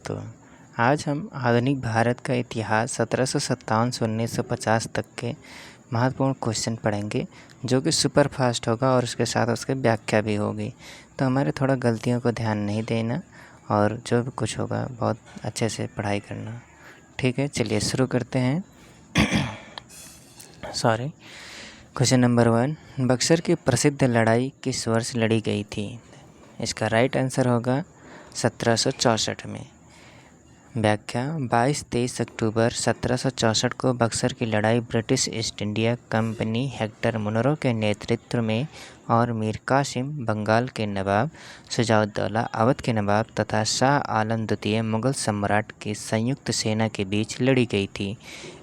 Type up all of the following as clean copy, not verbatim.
दोस्तों, आज हम आधुनिक भारत का इतिहास 1757 से 1950 तक के महत्वपूर्ण क्वेश्चन पढ़ेंगे, जो कि सुपर फास्ट होगा और उसके साथ उसके व्याख्या भी होगी। तो हमारे थोड़ा गलतियों को ध्यान नहीं देना और जो भी कुछ होगा बहुत अच्छे से पढ़ाई करना। ठीक है, चलिए शुरू करते हैं। क्वेश्चन नंबर 1, बक्सर की प्रसिद्ध लड़ाई किस वर्ष लड़ी गई थी? इसका राइट आंसर होगा 1764 में। व्याख्या, 22-23 अक्टूबर 1764 को बक्सर की लड़ाई British East India Company Hector Munro के नेतृत्व में और मीर कासिम बंगाल के नवाब, शुजाउद्दौला अवध के नवाब तथा शाह आलम द्वितीय मुगल सम्राट की संयुक्त सेना के बीच लड़ी गई थी।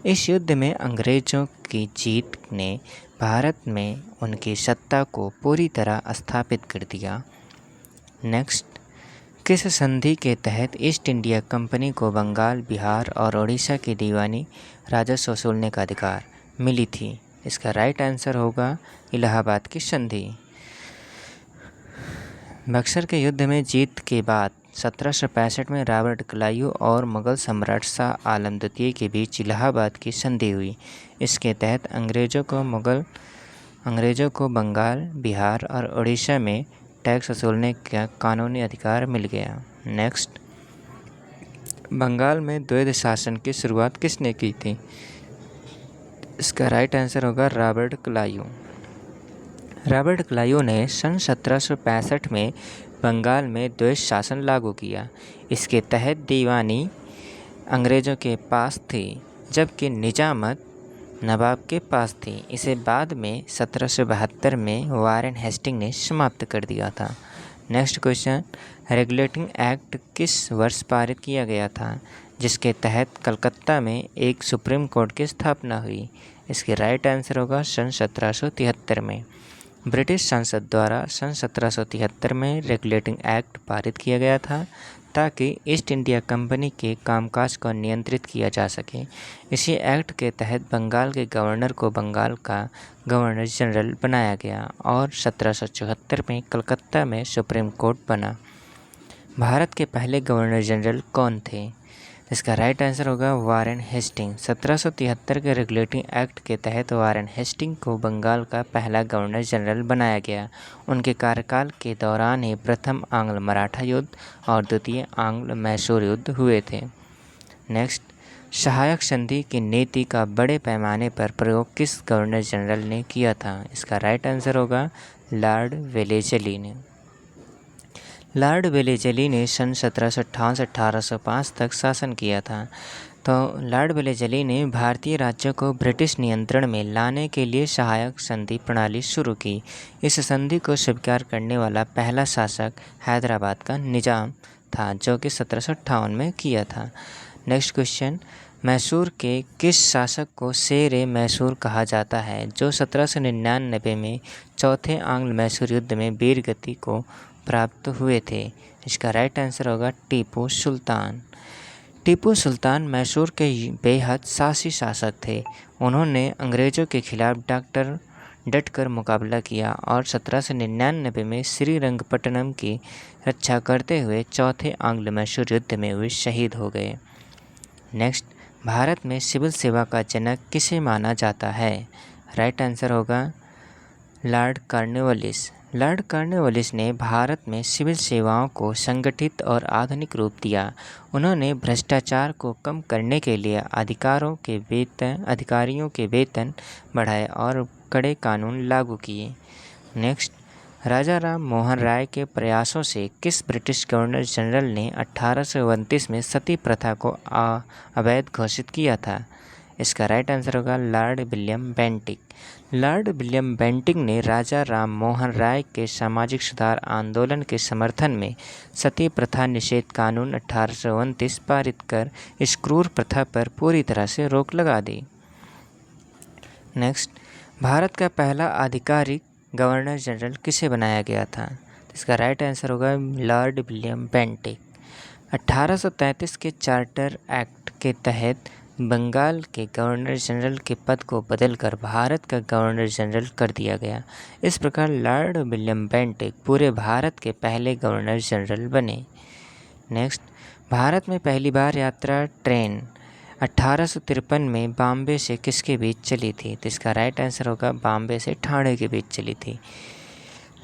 इस युद्ध में अंग्रेज़ों की जीत ने भारत में उनकी सत्ता को पूरी तरह स्थापित कर दिया। नेक्स्ट, किस संधि के तहत ईस्ट इंडिया कंपनी को बंगाल, बिहार और उड़ीसा की दीवानी राजस्व वसूलने का अधिकार मिली थी? इसका राइट आंसर होगा इलाहाबाद की संधि। बक्सर के युद्ध में जीत के बाद 1765 में रॉबर्ट क्लाइव और मुगल सम्राट शाह आलम द्वितीय के बीच इलाहाबाद की संधि हुई। इसके तहत अंग्रेज़ों को बंगाल, बिहार और उड़ीसा में टैक्स वसूलने का कानूनी अधिकार मिल गया। नेक्स्ट, बंगाल में द्वैध शासन की शुरुआत किसने की थी? इसका राइट आंसर होगा रॉबर्ट क्लाइव। रॉबर्ट क्लाइव ने सन 1765 में बंगाल में द्वैध शासन लागू किया। इसके तहत दीवानी अंग्रेज़ों के पास थी, जबकि निजामत नवाब के पास थी। इसे बाद में 1772 में वारेन हेस्टिंग ने समाप्त कर दिया था। नेक्स्ट क्वेश्चन, रेगुलेटिंग एक्ट किस वर्ष पारित किया गया था, जिसके तहत कलकत्ता में एक सुप्रीम कोर्ट की स्थापना हुई? इसके राइट आंसर होगा सन 1773 में। ब्रिटिश संसद द्वारा सन 1773 में रेगुलेटिंग एक्ट पारित किया गया था, ताकि ईस्ट इंडिया कंपनी के कामकाज को नियंत्रित किया जा सके। इसी एक्ट के तहत बंगाल के गवर्नर को बंगाल का गवर्नर जनरल बनाया गया और 1774 में कलकत्ता में सुप्रीम कोर्ट बना। भारत के पहले गवर्नर जनरल कौन थे? इसका राइट आंसर होगा वारेन हेस्टिंग। 1773 के रेगुलेटिंग एक्ट के तहत वारेन हेस्टिंग को बंगाल का पहला गवर्नर जनरल बनाया गया। उनके कार्यकाल के दौरान ही प्रथम आंग्ल मराठा युद्ध और द्वितीय आंग्ल मैसूर युद्ध हुए थे। नेक्स्ट, सहायक संधि की नीति का बड़े पैमाने पर प्रयोग किस गवर्नर जनरल ने किया था? इसका राइट आंसर होगा लॉर्ड वेलेस्ली ने। लॉर्ड वेलेस्ली ने सन 1758 से 1805 तक शासन किया था। तो लॉर्ड वेलेस्ली ने भारतीय राज्यों को ब्रिटिश नियंत्रण में लाने के लिए सहायक संधि प्रणाली शुरू की। इस संधि को स्वीकार करने वाला पहला शासक हैदराबाद का निजाम था, जो कि 1758 में किया था। नेक्स्ट क्वेश्चन, मैसूर के किस शासक को शेर मैसूर कहा जाता है, जो 1799 में चौथे आंग्ल मैसूर युद्ध में वीरगति को प्राप्त हुए थे? इसका राइट आंसर होगा टीपू सुल्तान। टीपू सुल्तान मैसूर के बेहद साहसी शासक थे। उन्होंने अंग्रेज़ों के खिलाफ डटकर मुकाबला किया और 1799 में श्रीरंगपट्टनम की रक्षा करते हुए चौथे आंग्ल मैसूर युद्ध में वे शहीद हो गए। नेक्स्ट, भारत में सिविल सेवा का जनक किसे माना जाता है? राइट आंसर होगा लॉर्ड कॉर्नवालिस। लॉर्ड कॉर्नवालिस ने भारत में सिविल सेवाओं को संगठित और आधुनिक रूप दिया। उन्होंने भ्रष्टाचार को कम करने के लिए अधिकारियों के वेतन बढ़ाए और कड़े कानून लागू किए। नेक्स्ट, राजा राम मोहन राय के प्रयासों से किस ब्रिटिश गवर्नर जनरल ने 1829 में सती प्रथा को अवैध घोषित किया था? इसका राइट आंसर होगा Lord William Bentinck. Lord William Bentinck ने राजा राम मोहन राय के सामाजिक सुधार आंदोलन के समर्थन में सती प्रथा निषेध कानून 1829 पारित कर इस क्रूर प्रथा पर पूरी तरह से रोक लगा दी। नेक्स्ट, भारत का पहला आधिकारिक गवर्नर जनरल किसे बनाया गया था? इसका राइट आंसर होगा लॉर्ड विलियम बेंटिक। 1833 के चार्टर एक्ट के तहत बंगाल के गवर्नर जनरल के पद को बदलकर भारत का गवर्नर जनरल कर दिया गया। इस प्रकार लॉर्ड विलियम बेंटिक पूरे भारत के पहले गवर्नर जनरल बने। नेक्स्ट, भारत में पहली बार यात्रा ट्रेन 1853 में बॉम्बे से किसके बीच चली थी? तो इसका राइट आंसर होगा बॉम्बे से ठाणे के बीच चली थी।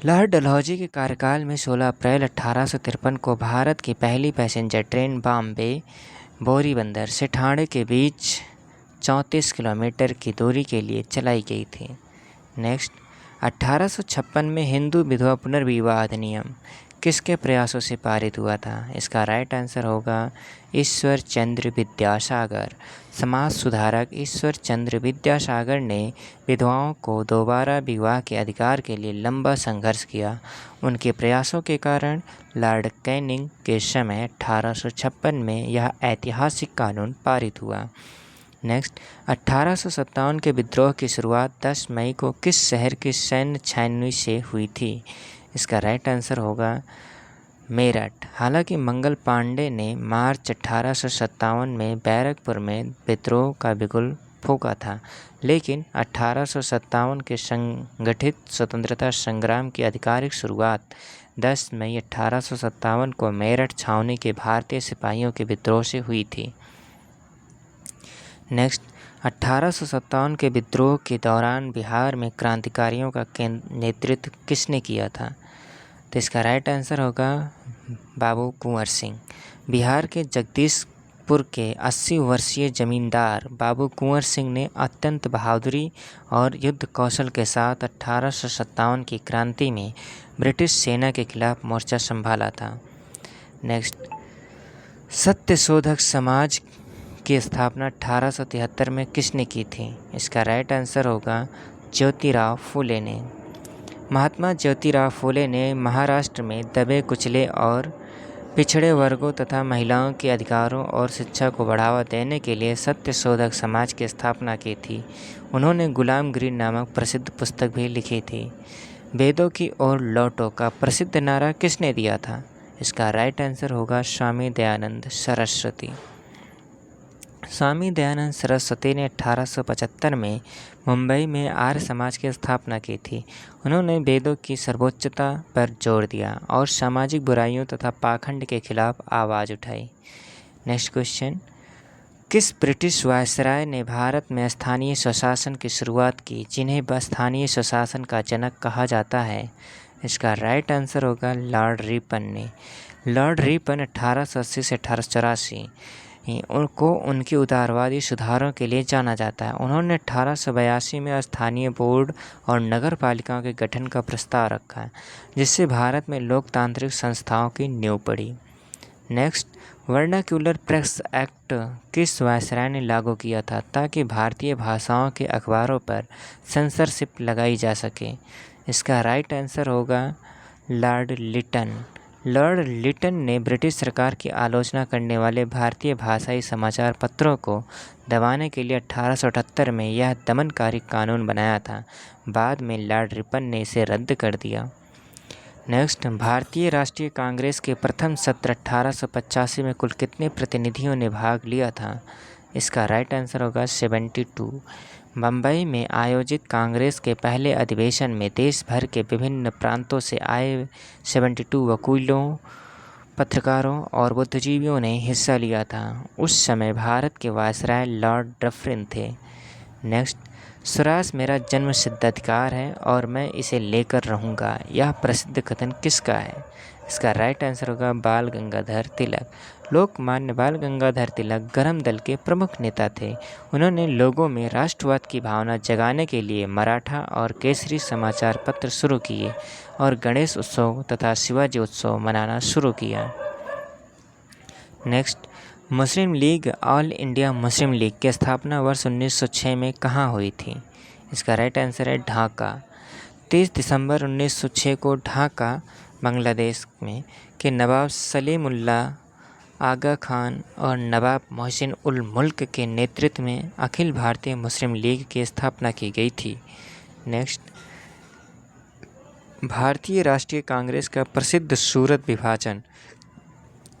लॉर्ड डलहौजी के कार्यकाल में 16 अप्रैल 1853 को भारत की पहली पैसेंजर ट्रेन बॉम्बे बोरीबंदर से ठाणे के बीच 34 किलोमीटर की दूरी के लिए चलाई गई थी। नेक्स्ट, 1856 में हिंदू विधवा पुनर्विवाह अधिनियम किसके प्रयासों से पारित हुआ था? इसका राइट आंसर होगा ईश्वर चंद्र विद्यासागर। समाज सुधारक ईश्वर चंद्र विद्यासागर ने विधवाओं को दोबारा विवाह के अधिकार के लिए लंबा संघर्ष किया। उनके प्रयासों के कारण लॉर्ड कैनिंग के समय 1856 में यह ऐतिहासिक कानून पारित हुआ। नेक्स्ट, 1857 के विद्रोह की शुरुआत 10 मई को किस शहर की सैन्य छावनी से हुई थी? इसका राइट आंसर होगा मेरठ। हालांकि मंगल पांडे ने मार्च 1857 में बैरकपुर में विद्रोह का बिगुल फूंका था, लेकिन 1857 के संगठित स्वतंत्रता संग्राम की आधिकारिक शुरुआत 10 मई 1857 को मेरठ छावनी के भारतीय सिपाहियों के विद्रोह से हुई थी। नेक्स्ट, 1857 के विद्रोह के दौरान बिहार में क्रांतिकारियों का नेतृत्व किसने किया था? तो इसका राइट आंसर होगा बाबू कुंवर सिंह। बिहार के जगदीशपुर के 80 वर्षीय जमींदार बाबू कुंवर सिंह ने अत्यंत बहादुरी और युद्ध कौशल के साथ 1857 की क्रांति में ब्रिटिश सेना के खिलाफ मोर्चा संभाला था। नेक्स्ट, सत्यशोधक समाज की स्थापना 1873 में किसने की थी? इसका राइट आंसर होगा ज्योतिराव फूले ने। महात्मा ज्योतिराव फूले ने महाराष्ट्र में दबे कुचले और पिछड़े वर्गों तथा महिलाओं के अधिकारों और शिक्षा को बढ़ावा देने के लिए सत्यशोधक समाज की स्थापना की थी। उन्होंने गुलामगिरी नामक प्रसिद्ध पुस्तक भी लिखी थी। वेदों की ओर लौटो का प्रसिद्ध नारा किसने दिया था? इसका राइट आंसर होगा स्वामी दयानंद सरस्वती। स्वामी दयानंद सरस्वती ने 1875 में मुंबई में आर्य समाज की स्थापना की थी। उन्होंने वेदों की सर्वोच्चता पर जोर दिया और सामाजिक बुराइयों तथा पाखंड के खिलाफ आवाज़ उठाई। नेक्स्ट क्वेश्चन, किस ब्रिटिश वायसराय ने भारत में स्थानीय स्वशासन की शुरुआत की, जिन्हें स्थानीय स्वशासन का जनक कहा जाता है? इसका राइट आंसर होगा लॉर्ड रिपन ने। लॉर्ड रिपन 1880 से 1884 उनको उनके उदारवादी सुधारों के लिए जाना जाता है। उन्होंने 1882 में स्थानीय बोर्ड और नगर पालिकाओं के गठन का प्रस्ताव रखा, जिससे भारत में लोकतांत्रिक संस्थाओं की नींव पड़ी। नेक्स्ट, वर्नाक्यूलर प्रेस एक्ट किस वायसराय ने लागू किया था ताकि भारतीय भाषाओं के अखबारों पर सेंसरशिप लगाई जा सके? इसका राइट आंसर होगा लॉर्ड लिटन। लॉर्ड लिटन ने ब्रिटिश सरकार की आलोचना करने वाले भारतीय भाषाई समाचार पत्रों को दबाने के लिए 1878 में यह दमनकारी कानून बनाया था। बाद में लॉर्ड रिपन ने इसे रद्द कर दिया। नेक्स्ट, भारतीय राष्ट्रीय कांग्रेस के प्रथम सत्र 1885 में कुल कितने प्रतिनिधियों ने भाग लिया था? इसका राइट आंसर होगा 72। मुंबई में आयोजित कांग्रेस के पहले अधिवेशन में देश भर के विभिन्न प्रांतों से आए 72 वकीलों, पत्रकारों और बुद्धिजीवियों ने हिस्सा लिया था। उस समय भारत के वायसराय लॉर्ड डफरिन थे। नेक्स्ट, स्वराज मेरा जन्मसिद्ध अधिकार है और मैं इसे लेकर रहूँगा, यह प्रसिद्ध कथन किसका है? इसका राइट आंसर होगा बाल गंगाधर तिलक। लोकमान्य बाल गंगाधर तिलक गरम दल के प्रमुख नेता थे। उन्होंने लोगों में राष्ट्रवाद की भावना जगाने के लिए मराठा और केसरी समाचार पत्र शुरू किए और गणेश उत्सव तथा शिवाजी उत्सव मनाना शुरू किया। नेक्स्ट, मुस्लिम लीग ऑल इंडिया मुस्लिम लीग की स्थापना वर्ष 1906 में कहाँ हुई थी? इसका राइट आंसर है ढाका। 30 दिसंबर 1906 को ढाका बांग्लादेश में के नवाब सलीमुल्लाह आगा खान और नवाब मोहसिन उल मुल्क के नेतृत्व में अखिल भारतीय मुस्लिम लीग की स्थापना की गई थी। नेक्स्ट, भारतीय राष्ट्रीय कांग्रेस का प्रसिद्ध सूरत विभाजन,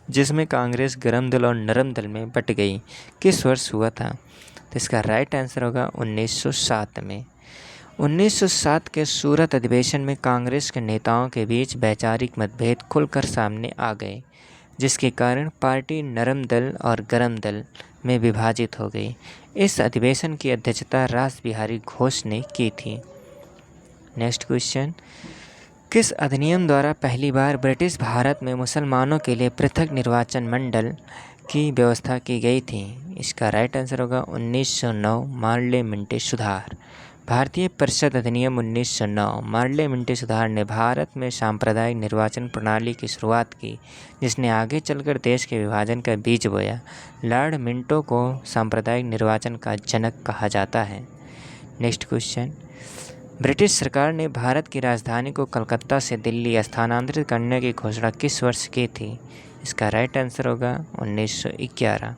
जिसमें कांग्रेस गरम दल और नरम दल में बट गई, किस वर्ष हुआ था? तो इसका राइट आंसर होगा 1907 में। 1907 के सूरत अधिवेशन में कांग्रेस के नेताओं के बीच वैचारिक मतभेद खुलकर सामने आ गए। जिसके कारण पार्टी नरम दल और गरम दल में विभाजित हो गई। इस अधिवेशन की अध्यक्षता रास बिहारी घोष ने की थी। नेक्स्ट क्वेश्चन, किस अधिनियम द्वारा पहली बार ब्रिटिश भारत में मुसलमानों के लिए पृथक निर्वाचन मंडल की व्यवस्था की गई थी? इसका राइट आंसर होगा 1909 मार्ले मिंटे सुधार। भारतीय परिषद अधिनियम 1909 मार्ले मिंटे सुधार ने भारत में सांप्रदायिक निर्वाचन प्रणाली की शुरुआत की, जिसने आगे चलकर देश के विभाजन का बीज बोया। लॉर्ड मिंटो को सांप्रदायिक निर्वाचन का जनक कहा जाता है। नेक्स्ट क्वेश्चन, ब्रिटिश सरकार ने भारत की राजधानी को कलकत्ता से दिल्ली स्थानांतरित करने की घोषणा किस वर्ष की थी? इसका राइट आंसर होगा 1911।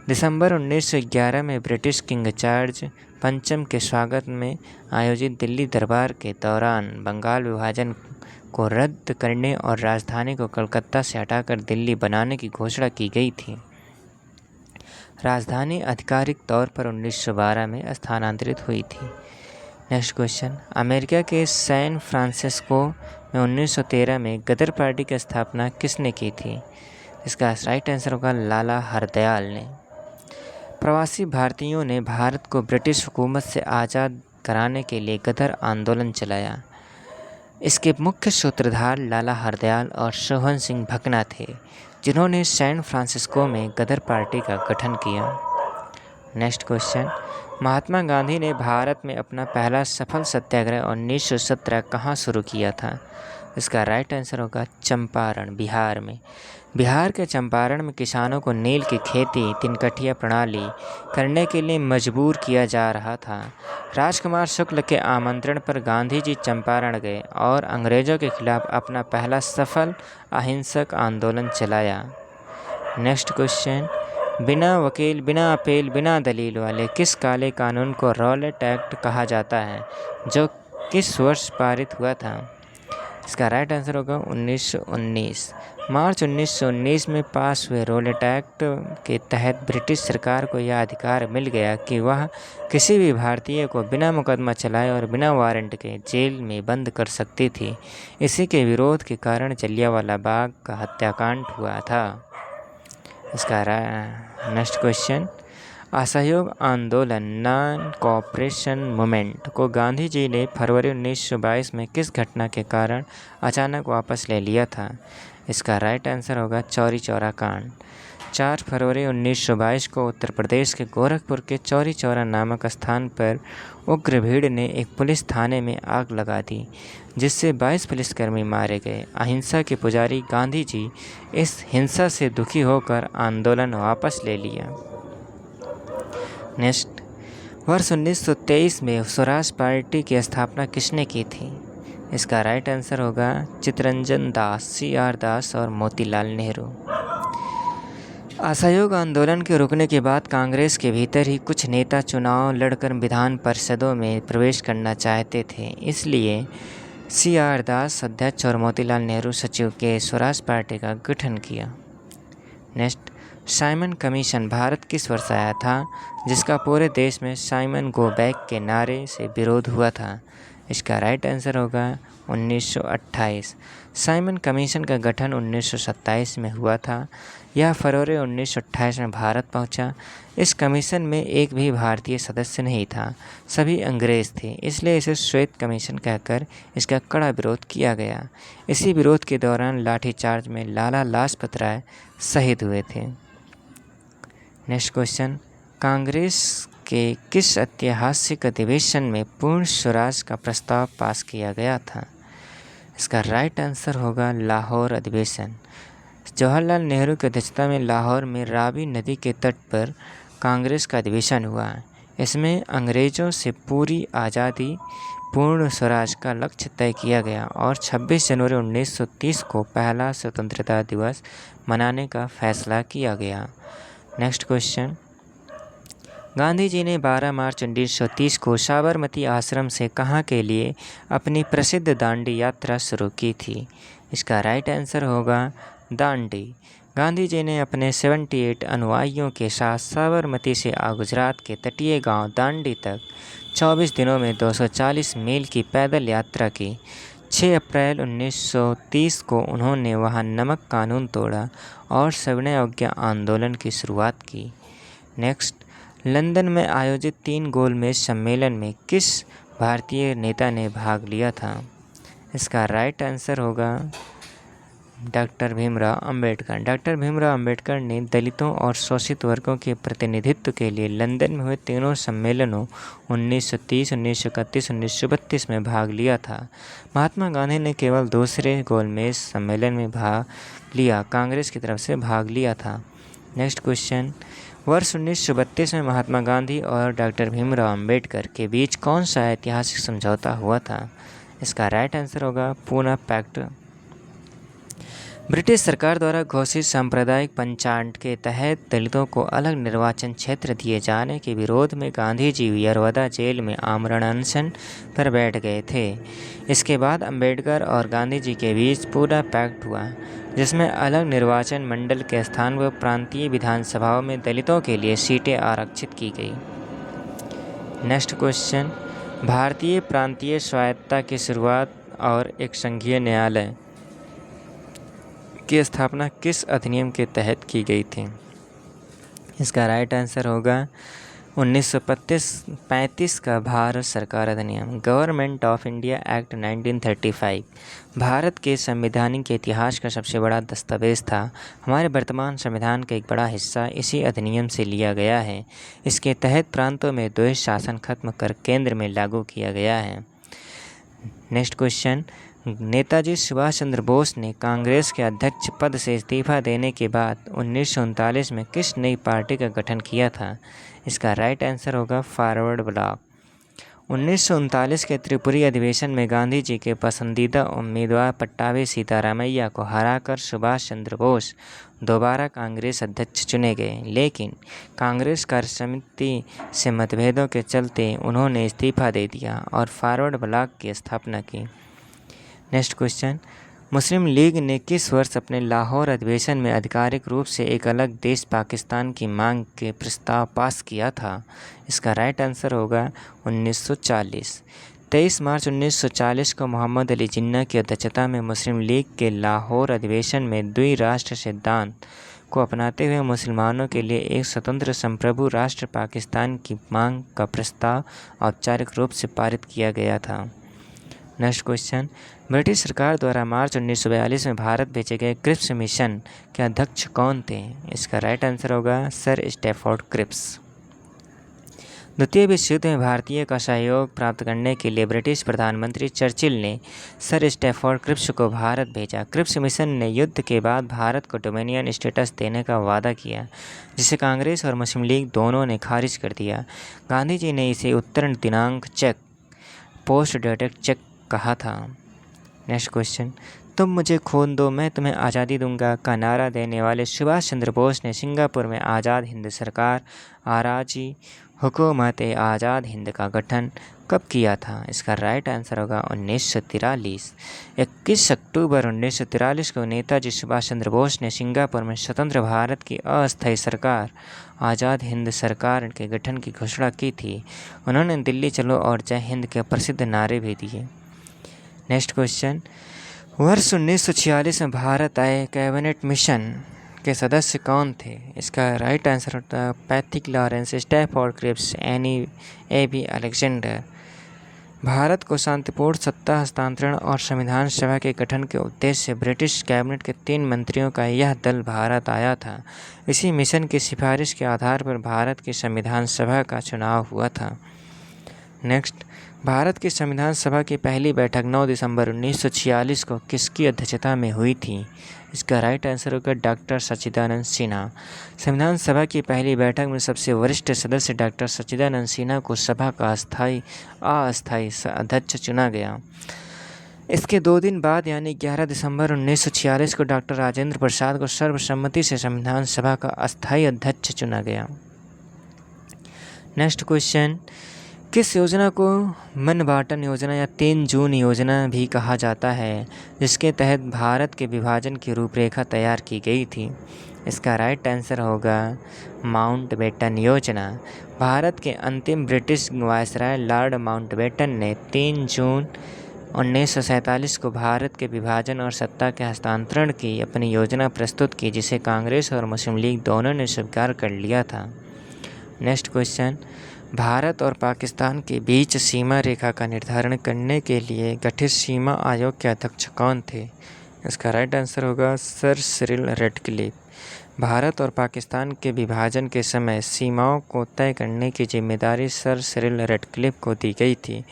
दिसंबर 1911 में ब्रिटिश किंग जॉर्ज पंचम के स्वागत में आयोजित दिल्ली दरबार के दौरान बंगाल विभाजन को रद्द करने और राजधानी को कलकत्ता से हटाकर दिल्ली बनाने की घोषणा की गई थी। राजधानी आधिकारिक तौर पर 1912 में स्थानांतरित हुई थी। नेक्स्ट क्वेश्चन, अमेरिका के सैन फ्रांसिस्को में 1913 में गदर पार्टी की स्थापना किसने की थी? इसका राइट आंसर होगा लाला हरदयाल ने। प्रवासी भारतीयों ने भारत को ब्रिटिश हुकूमत से आज़ाद कराने के लिए गदर आंदोलन चलाया। इसके मुख्य सूत्रधार लाला हरदयाल और सोहन सिंह भकना थे, जिन्होंने सैन फ्रांसिस्को में गदर पार्टी का गठन किया। नेक्स्ट क्वेश्चन, महात्मा गांधी ने भारत में अपना पहला सफल सत्याग्रह 1917 कहाँ शुरू किया था? इसका राइट आंसर होगा चंपारण, बिहार में। बिहार के चंपारण में किसानों को नील की खेती तिनकठिया प्रणाली करने के लिए मजबूर किया जा रहा था। राजकुमार शुक्ल के आमंत्रण पर गांधी जी चंपारण गए और अंग्रेज़ों के खिलाफ अपना पहला सफल अहिंसक आंदोलन चलाया। नेक्स्ट क्वेश्चन, बिना वकील, बिना अपील, बिना दलील वाले किस काले कानून को रॉलेट एक्ट कहा जाता है, जो किस वर्ष पारित हुआ था? इसका राइट आंसर होगा 1919। मार्च 1919 में पास हुए रॉलेट एक्ट के तहत ब्रिटिश सरकार को यह अधिकार मिल गया कि वह किसी भी भारतीय को बिना मुकदमा चलाए और बिना वारंट के जेल में बंद कर सकती थी। इसी के विरोध के कारण जलियांवाला बाग का हत्याकांड हुआ था। इसका नेक्स्ट क्वेश्चन, असहयोग आंदोलन नॉन कोऑपरेशन मूवमेंट को गांधी जी ने फरवरी 1922 में किस घटना के कारण अचानक वापस ले लिया था? इसका राइट आंसर होगा चौरी चौरा कांड। 4 फरवरी 1922 को उत्तर प्रदेश के गोरखपुर के चौरी चौरा नामक स्थान पर उग्र भीड़ ने एक पुलिस थाने में आग लगा दी, जिससे 22 पुलिसकर्मी मारे गए। अहिंसा के पुजारी गांधी जी इस हिंसा से दुखी होकर आंदोलन वापस ले लिया। नेक्स्ट, वर्ष 1923 में स्वराज पार्टी की स्थापना किसने की थी? इसका राइट आंसर होगा चित्तरंजन दास, CR दास और मोतीलाल नेहरू। असहयोग आंदोलन के रुकने के बाद कांग्रेस के भीतर ही कुछ नेता चुनाव लड़कर विधान परिषदों में प्रवेश करना चाहते थे, इसलिए CR दास अध्यक्ष और मोतीलाल नेहरू सचिव के स्वराज पार्टी का गठन किया। नेक्स्ट, साइमन कमीशन भारत किस वर्ष आया था, जिसका पूरे देश में साइमन गो बैक के नारे से विरोध हुआ था? इसका राइट आंसर होगा 1928। साइमन कमीशन का गठन 1927 में हुआ था। यह फरवरी 1928 में भारत पहुंचा। इस कमीशन में एक भी भारतीय सदस्य नहीं था, सभी अंग्रेज़ थे, इसलिए इसे श्वेत कमीशन कहकर इसका कड़ा विरोध किया गया। इसी विरोध के दौरान लाठीचार्ज में लाला लाजपत राय शहीद हुए थे। नेक्स्ट क्वेश्चन, कांग्रेस के किस ऐतिहासिक अधिवेशन में पूर्ण स्वराज का प्रस्ताव पास किया गया था? इसका राइट आंसर होगा लाहौर अधिवेशन। जवाहरलाल नेहरू की अध्यक्षता में लाहौर में रावी नदी के तट पर कांग्रेस का अधिवेशन हुआ। इसमें अंग्रेज़ों से पूरी आज़ादी, पूर्ण स्वराज का लक्ष्य तय किया गया और 26 जनवरी 1930 को पहला स्वतंत्रता दिवस मनाने का फैसला किया गया। नेक्स्ट क्वेश्चन, गांधी जी ने 12 मार्च 1930 को साबरमती आश्रम से कहाँ के लिए अपनी प्रसिद्ध दांडी यात्रा शुरू की थी? इसका राइट आंसर होगा दांडी। गांधी जी ने अपने 78 अनुयायियों के साथ साबरमती से गुजरात के तटीय गांव दांडी तक 24 दिनों में 240 मील की पैदल यात्रा की। 6 अप्रैल 1930 को उन्होंने वहां नमक कानून तोड़ा और सविनय अवज्ञा आंदोलन की शुरुआत की। नेक्स्ट, लंदन में आयोजित 3 गोलमेज सम्मेलन में किस भारतीय नेता ने भाग लिया था? इसका राइट आंसर होगा डॉक्टर भीमराव अंबेडकर। डॉक्टर भीमराव अंबेडकर ने दलितों और शोषित वर्गों के प्रतिनिधित्व के लिए लंदन में हुए तीनों सम्मेलनों 1930, 1931, 1932 में भाग लिया था। महात्मा गांधी ने केवल दूसरे गोलमेज सम्मेलन में भाग लिया, कांग्रेस की तरफ से भाग लिया था। नेक्स्ट क्वेश्चन, वर्ष 1932 में महात्मा गांधी और डॉक्टर भीमराव अंबेडकर के बीच कौन सा ऐतिहासिक समझौता हुआ था? इसका राइट आंसर होगा पूना पैक्ट। ब्रिटिश सरकार द्वारा घोषित सांप्रदायिक पंचांग के तहत दलितों को अलग निर्वाचन क्षेत्र दिए जाने के विरोध में गांधी जी यरवदा जेल में आमरण अनशन पर बैठ गए थे। इसके बाद अंबेडकर और गांधी जी के बीच पूरा पैक्ट हुआ, जिसमें अलग निर्वाचन मंडल के स्थान पर प्रांतीय विधानसभाओं में दलितों के लिए सीटें आरक्षित की गई। नेक्स्ट क्वेश्चन, भारतीय प्रांतीय स्वायत्तता की शुरुआत और एक संघीय न्यायालय की स्थापना किस अधिनियम के तहत की गई थी? इसका राइट आंसर होगा 1935 का भारत सरकार अधिनियम, government of India act 1935। Bharat के संवैधानिक इतिहास का सबसे बड़ा दस्तावेज था। हमारे वर्तमान संविधान का एक बड़ा हिस्सा इसी अधिनियम से लिया गया है। इसके तहत प्रांतों में द्वैध शासन खत्म कर केंद्र में लागू किया गया है। नेक्स्ट क्वेश्चन, नेताजी सुभाष चंद्र बोस ने कांग्रेस के अध्यक्ष पद से इस्तीफा देने के बाद 1939 में किस नई पार्टी का गठन किया था? इसका राइट आंसर होगा फॉरवर्ड ब्लॉक। 1939 के त्रिपुरी अधिवेशन में गांधी जी के पसंदीदा उम्मीदवार पट्टाभी सीतारामैया को हराकर सुभाष चंद्र बोस दोबारा कांग्रेस अध्यक्ष चुने गए, लेकिन कांग्रेस कार्यसमिति से मतभेदों के चलते उन्होंने इस्तीफा दे दिया और फॉरवर्ड ब्लॉक की स्थापना की। नेक्स्ट क्वेश्चन, मुस्लिम लीग ने किस वर्ष अपने लाहौर अधिवेशन में आधिकारिक रूप से एक अलग देश पाकिस्तान की मांग के प्रस्ताव पास किया था? इसका राइट आंसर होगा 1940। 23 मार्च 1940 को मोहम्मद अली जिन्ना की अध्यक्षता में मुस्लिम लीग के लाहौर अधिवेशन में द्विराष्ट्र सिद्धांत को अपनाते हुए मुसलमानों के लिए एक स्वतंत्र संप्रभु राष्ट्र पाकिस्तान की मांग का प्रस्ताव औपचारिक रूप से पारित किया गया था। नेक्स्ट क्वेश्चन, ब्रिटिश सरकार द्वारा मार्च 1942 में भारत भेजे गए क्रिप्स मिशन के अध्यक्ष कौन थे? इसका राइट आंसर होगा सर स्टैफोर्ड क्रिप्स। द्वितीय विश्व युद्ध में भारतीय का सहयोग प्राप्त करने के लिए ब्रिटिश प्रधानमंत्री चर्चिल ने सर स्टैफोर्ड क्रिप्स को भारत भेजा। क्रिप्स मिशन ने युद्ध के बाद भारत को डोमिनियन स्टेटस देने का वादा किया, जिसे कांग्रेस और मुस्लिम लीग दोनों ने खारिज कर दिया। गांधी जी ने इसे उत्तीर्ण दिनांक चेक, पोस्ट डेटेड चेक कहा था। नेक्स्ट क्वेश्चन, तुम मुझे खून दो मैं तुम्हें आज़ादी दूंगा का नारा देने वाले सुभाष चंद्र बोस ने सिंगापुर में आज़ाद हिंद सरकार आराजी हुकूमत आज़ाद हिंद का गठन कब किया था? इसका राइट आंसर होगा 1943। 21 अक्टूबर 1943 को नेताजी सुभाष चंद्र बोस ने सिंगापुर में स्वतंत्र भारत की अस्थायी सरकार आज़ाद हिंद सरकार के गठन की घोषणा की थी। उन्होंने दिल्ली चलो और जय हिंद के प्रसिद्ध नारे भी दिए। नेक्स्ट क्वेश्चन, वर्ष 1946 में भारत आए कैबिनेट मिशन के सदस्य कौन थे? इसका राइट आंसर होता है पैथिक लॉरेंस, स्टैफोर्ड क्रिप्स, एनी ए.बी. अलेक्जेंडर। भारत को शांतिपूर्ण सत्ता हस्तांतरण और संविधान सभा के गठन के उद्देश्य से ब्रिटिश कैबिनेट के 3 मंत्रियों का यह दल भारत आया था। इसी मिशन की सिफारिश के आधार पर भारत की संविधान सभा का चुनाव हुआ था। नेक्स्ट, भारत की संविधान सभा की पहली बैठक 9 दिसंबर 1946 को किसकी अध्यक्षता में हुई थी? इसका राइट आंसर होगा डॉक्टर सच्चिदानंद सिन्हा। संविधान सभा की पहली बैठक में सबसे वरिष्ठ सदस्य डॉक्टर सच्चिदानंद सिन्हा को सभा का अस्थायी अध्यक्ष चुना गया। इसके 2 दिन बाद यानी 11 दिसंबर 1946 को डॉक्टर राजेंद्र प्रसाद को सर्वसम्मति से संविधान सभा का अस्थायी अध्यक्ष चुना गया। नेक्स्ट क्वेश्चन, किस योजना को मनबाटन योजना या 3 जून योजना भी कहा जाता है, जिसके तहत भारत के विभाजन की रूपरेखा तैयार की गई थी? इसका राइट आंसर होगा माउंटबेटन योजना। भारत के अंतिम ब्रिटिश वायसराय लॉर्ड माउंटबेटन ने 3 जून 1947 को भारत के विभाजन और सत्ता के हस्तांतरण की अपनी योजना प्रस्तुत की, जिसे कांग्रेस और मुस्लिम लीग दोनों ने स्वीकार कर लिया था। नेक्स्ट क्वेश्चन, भारत और पाकिस्तान के बीच सीमा रेखा का निर्धारण करने के लिए गठित सीमा आयोग के अध्यक्ष कौन थे? इसका राइट आंसर होगा सर सिरिल रैडक्लिफ। भारत और पाकिस्तान के विभाजन के समय सीमाओं को तय करने की जिम्मेदारी सर सिरिल रैडक्लिफ को दी गई थी।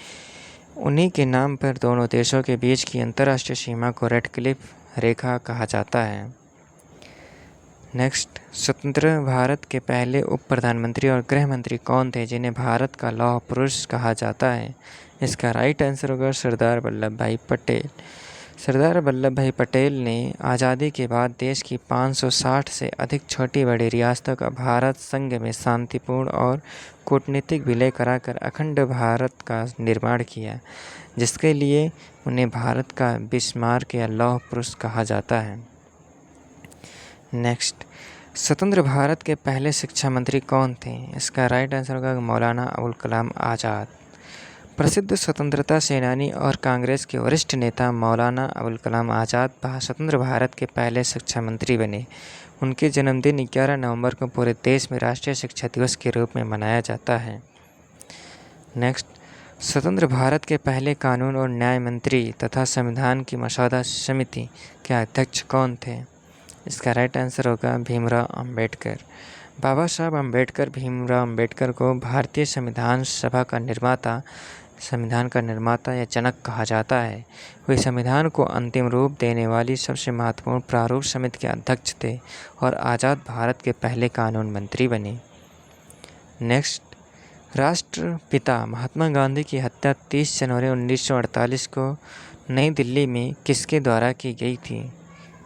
उन्हीं के नाम पर दोनों देशों के बीच की अंतर्राष्ट्रीय सीमा को रैडक्लिफ रेखा कहा जाता है। नेक्स्ट, स्वतंत्र भारत के पहले उप प्रधानमंत्री और गृह मंत्री कौन थे जिन्हें भारत का लौह पुरुष कहा जाता है? इसका राइट आंसर होगा सरदार वल्लभ भाई पटेल। सरदार वल्लभ भाई पटेल ने आज़ादी के बाद देश की 560 से अधिक छोटी बड़ी रियासतों का भारत संघ में शांतिपूर्ण और कूटनीतिक विलय कराकर अखंड भारत का निर्माण किया, जिसके लिए उन्हें भारत का बिस्मार्क या लौह पुरुष कहा जाता है। नेक्स्ट, स्वतंत्र भारत के पहले शिक्षा मंत्री कौन थे? इसका राइट आंसर होगा मौलाना अबुल कलाम आज़ाद। प्रसिद्ध स्वतंत्रता सेनानी और कांग्रेस के वरिष्ठ नेता मौलाना अबुल कलाम आज़ाद स्वतंत्र भारत के पहले शिक्षा मंत्री बने। उनके जन्मदिन 11 नवंबर को पूरे देश में राष्ट्रीय शिक्षा दिवस के रूप में मनाया जाता है। नेक्स्ट, स्वतंत्र भारत के पहले कानून और न्याय मंत्री तथा संविधान की मसौदा समिति के अध्यक्ष कौन थे? इसका राइट आंसर होगा भीमराव अंबेडकर। बाबा साहब अंबेडकर भीमराव अंबेडकर को भारतीय संविधान का निर्माता या जनक कहा जाता है। वे संविधान को अंतिम रूप देने वाली सबसे महत्वपूर्ण प्रारूप समिति के अध्यक्ष थे और आज़ाद भारत के पहले कानून मंत्री बने। नेक्स्ट, राष्ट्रपिता महात्मा गांधी की हत्या 30 जनवरी 1948 को नई दिल्ली में किसके द्वारा की गई थी?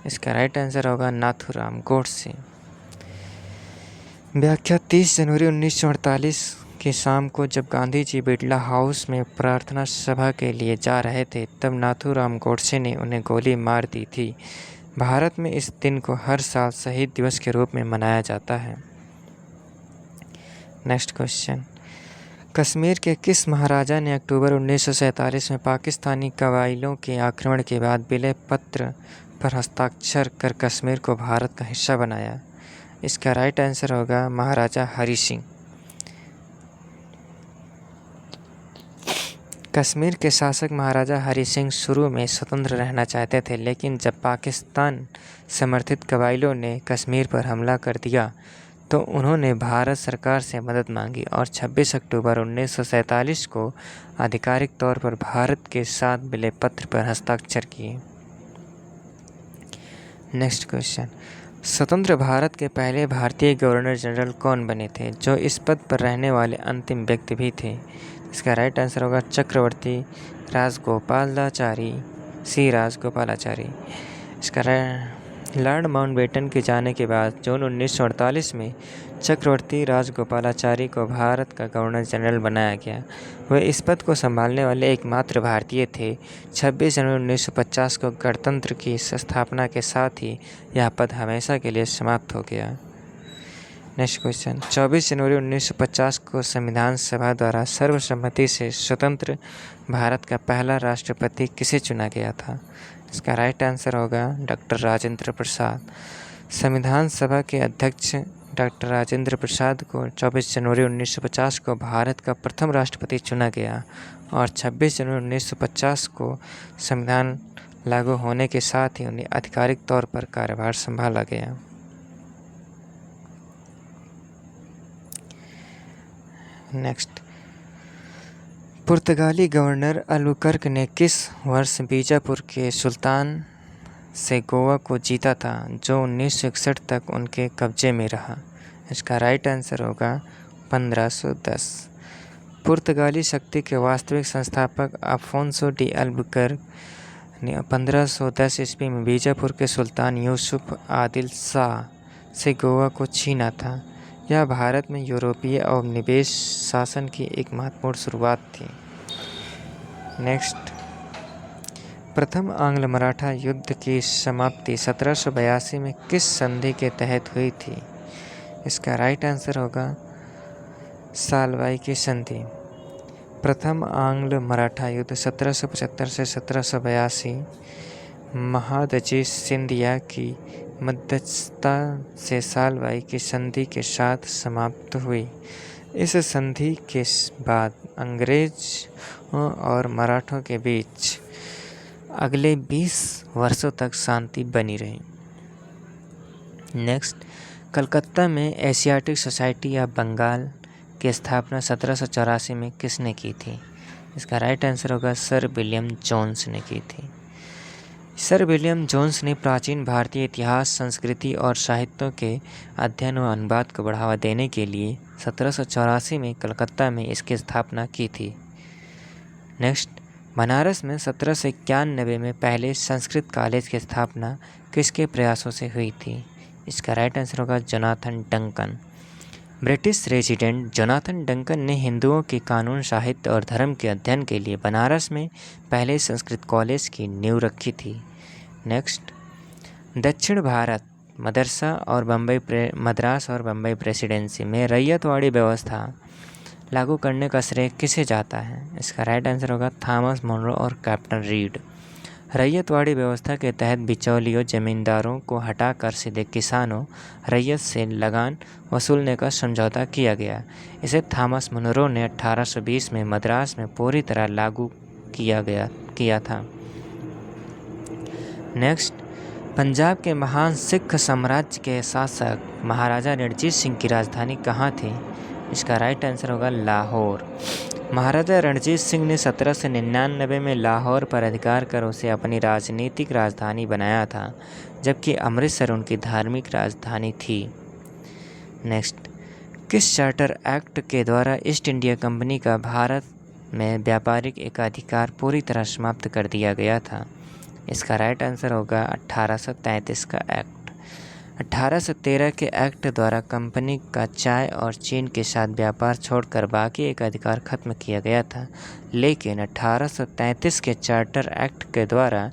इसका राइट आंसर होगा नाथूराम गोडसे। व्याख्या, 30 जनवरी 1948 की शाम को जब गांधी जी बिड़ला हाउस में प्रार्थना सभा के लिए जा रहे थे, तब नाथूराम गोडसे ने उन्हें गोली मार दी थी। भारत में इस दिन को हर साल शहीद दिवस के रूप में मनाया जाता है। नेक्स्ट क्वेश्चन, कश्मीर के किस महाराजा ने अक्टूबर 1947 में पाकिस्तानी कबाइलों के आक्रमण के बाद विलय पत्र पर हस्ताक्षर कर कश्मीर को भारत का हिस्सा बनाया? इसका राइट आंसर होगा महाराजा हरि सिंह। कश्मीर के शासक महाराजा हरि सिंह शुरू में स्वतंत्र रहना चाहते थे, लेकिन जब पाकिस्तान समर्थित कबाइलों ने कश्मीर पर हमला कर दिया तो उन्होंने भारत सरकार से मदद मांगी और 26 अक्टूबर 1947 को आधिकारिक तौर पर भारत के साथ विलय पत्र पर हस्ताक्षर किए। नेक्स्ट क्वेश्चन, स्वतंत्र भारत के पहले भारतीय गवर्नर जनरल कौन बने थे, जो इस पद पर रहने वाले अंतिम व्यक्ति भी थे? इसका राइट आंसर होगा चक्रवर्ती राजगोपालाचारी, सी राजगोपालाचारी। इसका लॉर्ड माउंटबेटन के जाने के बाद जून 1948 में चक्रवर्ती राजगोपालाचारी को भारत का गवर्नर जनरल बनाया गया। वे इस पद को संभालने वाले एकमात्र भारतीय थे। 26 जनवरी 1950 को गणतंत्र की स्थापना के साथ ही यह पद हमेशा के लिए समाप्त हो गया। नेक्स्ट क्वेश्चन, 24 जनवरी 1950 को संविधान सभा द्वारा सर्वसम्मति से स्वतंत्र भारत का पहला राष्ट्रपति किसे चुना गया था? इसका राइट आंसर होगा डॉक्टर राजेंद्र प्रसाद। संविधान सभा के अध्यक्ष डॉक्टर राजेंद्र प्रसाद को 24 जनवरी 1950 को भारत का प्रथम राष्ट्रपति चुना गया और 26 जनवरी 1950 को संविधान लागू होने के साथ ही उन्हें आधिकारिक तौर पर कार्यभार संभाला गया। नेक्स्ट, पुर्तगाली गवर्नर अल्बुकर्क ने किस वर्ष बीजापुर के सुल्तान से गोवा को जीता था, जो 1961 तक उनके कब्जे में रहा? इसका राइट आंसर होगा 1510। पुर्तगाली शक्ति के वास्तविक संस्थापक अफोंसो डी अल्बुकर्क ने 1510 ईस्वी में बीजापुर के सुल्तान यूसुफ आदिल शाह से गोवा को छीना था। यह भारत में यूरोपीय औपनिवेश शासन की एक महत्वपूर्ण शुरुआत थी। नेक्स्ट, प्रथम आंग्ल मराठा युद्ध की समाप्ति 1782 में किस संधि के तहत हुई थी? इसका राइट आंसर होगा सालवाई की संधि। प्रथम आंग्ल मराठा युद्ध 1775 से 1782 महादजी सिंधिया की मध्यस्थता से सालवाई की संधि के साथ समाप्त हुई। इस संधि के बाद अंग्रेजों और मराठों के बीच अगले 20 वर्षों तक शांति बनी रही। नेक्स्ट, कलकत्ता में एशियाटिक सोसाइटी ऑफ बंगाल की स्थापना 1784 में किसने की थी? इसका राइट आंसर होगा सर विलियम जोन्स ने की थी। सर विलियम जोन्स ने प्राचीन भारतीय इतिहास, संस्कृति और साहित्यों के अध्ययन और अनुवाद को बढ़ावा देने के लिए 1784 में कलकत्ता में इसकी स्थापना की थी। नेक्स्ट, बनारस में 1791 में पहले संस्कृत कॉलेज की स्थापना किसके प्रयासों से हुई थी? इसका राइट आंसर होगा Jonathan Duncan. British resident Jonathan Duncan ने हिंदुओं के कानून, साहित्य और धर्म के अध्ययन के लिए बनारस में पहले संस्कृत कॉलेज की नींव रखी थी। नेक्स्ट, दक्षिण भारत मदरसा और मद्रास और बम्बई प्रेसिडेंसी में रैयतवाड़ी व्यवस्था लागू करने का श्रेय किसे जाता है? इसका राइट आंसर होगा थॉमस मोनरो और कैप्टन रीड। रैयतवाड़ी व्यवस्था के तहत बिचौलियों, जमींदारों को हटाकर सीधे किसानों, रैयत से लगान वसूलने का समझौता किया गया। इसे थॉमस मोनरो ने 1820 में मद्रास में पूरी तरह लागू किया था। नेक्स्ट, पंजाब के महान सिख साम्राज्य के शासक महाराजा रणजीत सिंह की राजधानी कहाँ थी? इसका राइट आंसर होगा लाहौर। महाराजा रणजीत सिंह ने 1799 में लाहौर पर अधिकार कर उसे अपनी राजनीतिक राजधानी बनाया था, जबकि अमृतसर उनकी धार्मिक राजधानी थी। नेक्स्ट, किस चार्टर एक्ट के द्वारा ईस्ट इंडिया कंपनी का भारत में व्यापारिक एकाधिकार पूरी तरह समाप्त कर दिया गया था? इसका राइट आंसर होगा 1833 का एक्ट। 1813 के एक्ट द्वारा कंपनी का चाय और चीन के साथ व्यापार छोड़कर बाकी एकाधिकार खत्म किया गया था, लेकिन 1833 के चार्टर एक्ट के द्वारा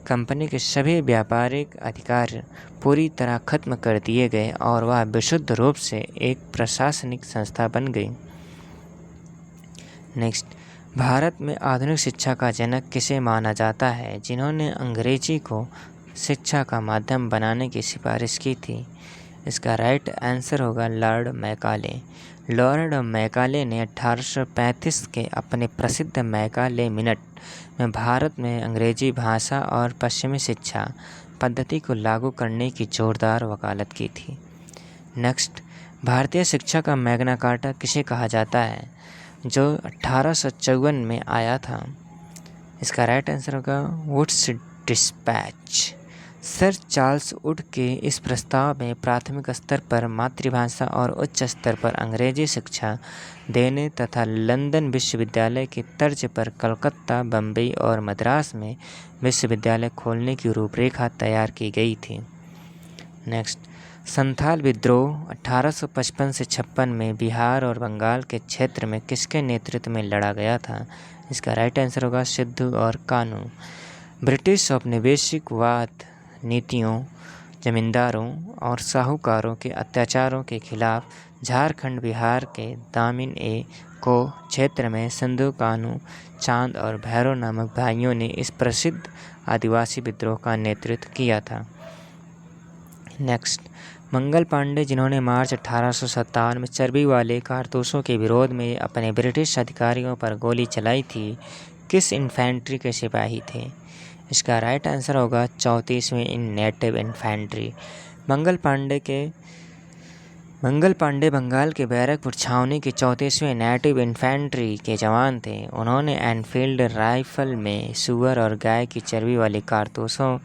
कंपनी के सभी व्यापारिक अधिकार पूरी तरह खत्म कर दिए गए और वह विशुद्ध रूप से एक प्रशासनिक संस्था बन गई। नेक्स्ट, भारत में आधुनिक शिक्षा का जनक किसे माना जाता है, जिन्होंने अंग्रेजी को शिक्षा का माध्यम बनाने की सिफारिश की थी? इसका राइट आंसर होगा लॉर्ड मैकाले। लॉर्ड मैकाले ने 1835 के अपने प्रसिद्ध मैकाले मिनट में भारत में अंग्रेजी भाषा और पश्चिमी शिक्षा पद्धति को लागू करने की जोरदार वकालत की थी। नेक्स्ट, भारतीय शिक्षा का मैग्ना कार्टा किसे कहा जाता है, जो 1854 में आया था? इसका राइट आंसर होगा Wood's dispatch. Sir Charles Wood के इस प्रस्ताव में प्राथमिक स्तर पर मातृभाषा और उच्च स्तर पर अंग्रेजी शिक्षा देने तथा लंदन विश्वविद्यालय की तर्ज पर कलकत्ता, बम्बई और मद्रास में विश्वविद्यालय खोलने की रूपरेखा तैयार की गई थी। नेक्स्ट, संथाल विद्रोह 1855 से 56 में बिहार और बंगाल के क्षेत्र में किसके नेतृत्व में लड़ा गया था? इसका राइट आंसर होगा सिद्धू और कानू। ब्रिटिश औपनिवेशिकवाद नीतियों, जमींदारों और साहूकारों के अत्याचारों के खिलाफ झारखंड, बिहार के दामिन को क्षेत्र में सिद्धू, कानू, चांद और भैरव नामक भाइयों ने इस प्रसिद्ध आदिवासी विद्रोह का नेतृत्व किया था। नेक्स्ट, मंगल पांडे, जिन्होंने मार्च 1857 में चर्बी वाले कारतूसों के विरोध में अपने ब्रिटिश अधिकारियों पर गोली चलाई थी, किस इन्फेंट्री के सिपाही थे? इसका राइट आंसर होगा 34वीं in native infantry. Mangal Pandey Bengal के बैरकपुर छावनी के 34वीं नेटिव इन्फेंट्री के जवान थे। उन्होंने एनफील्ड राइफल में सूअर और गाय की चर्बी वाले कारतूसों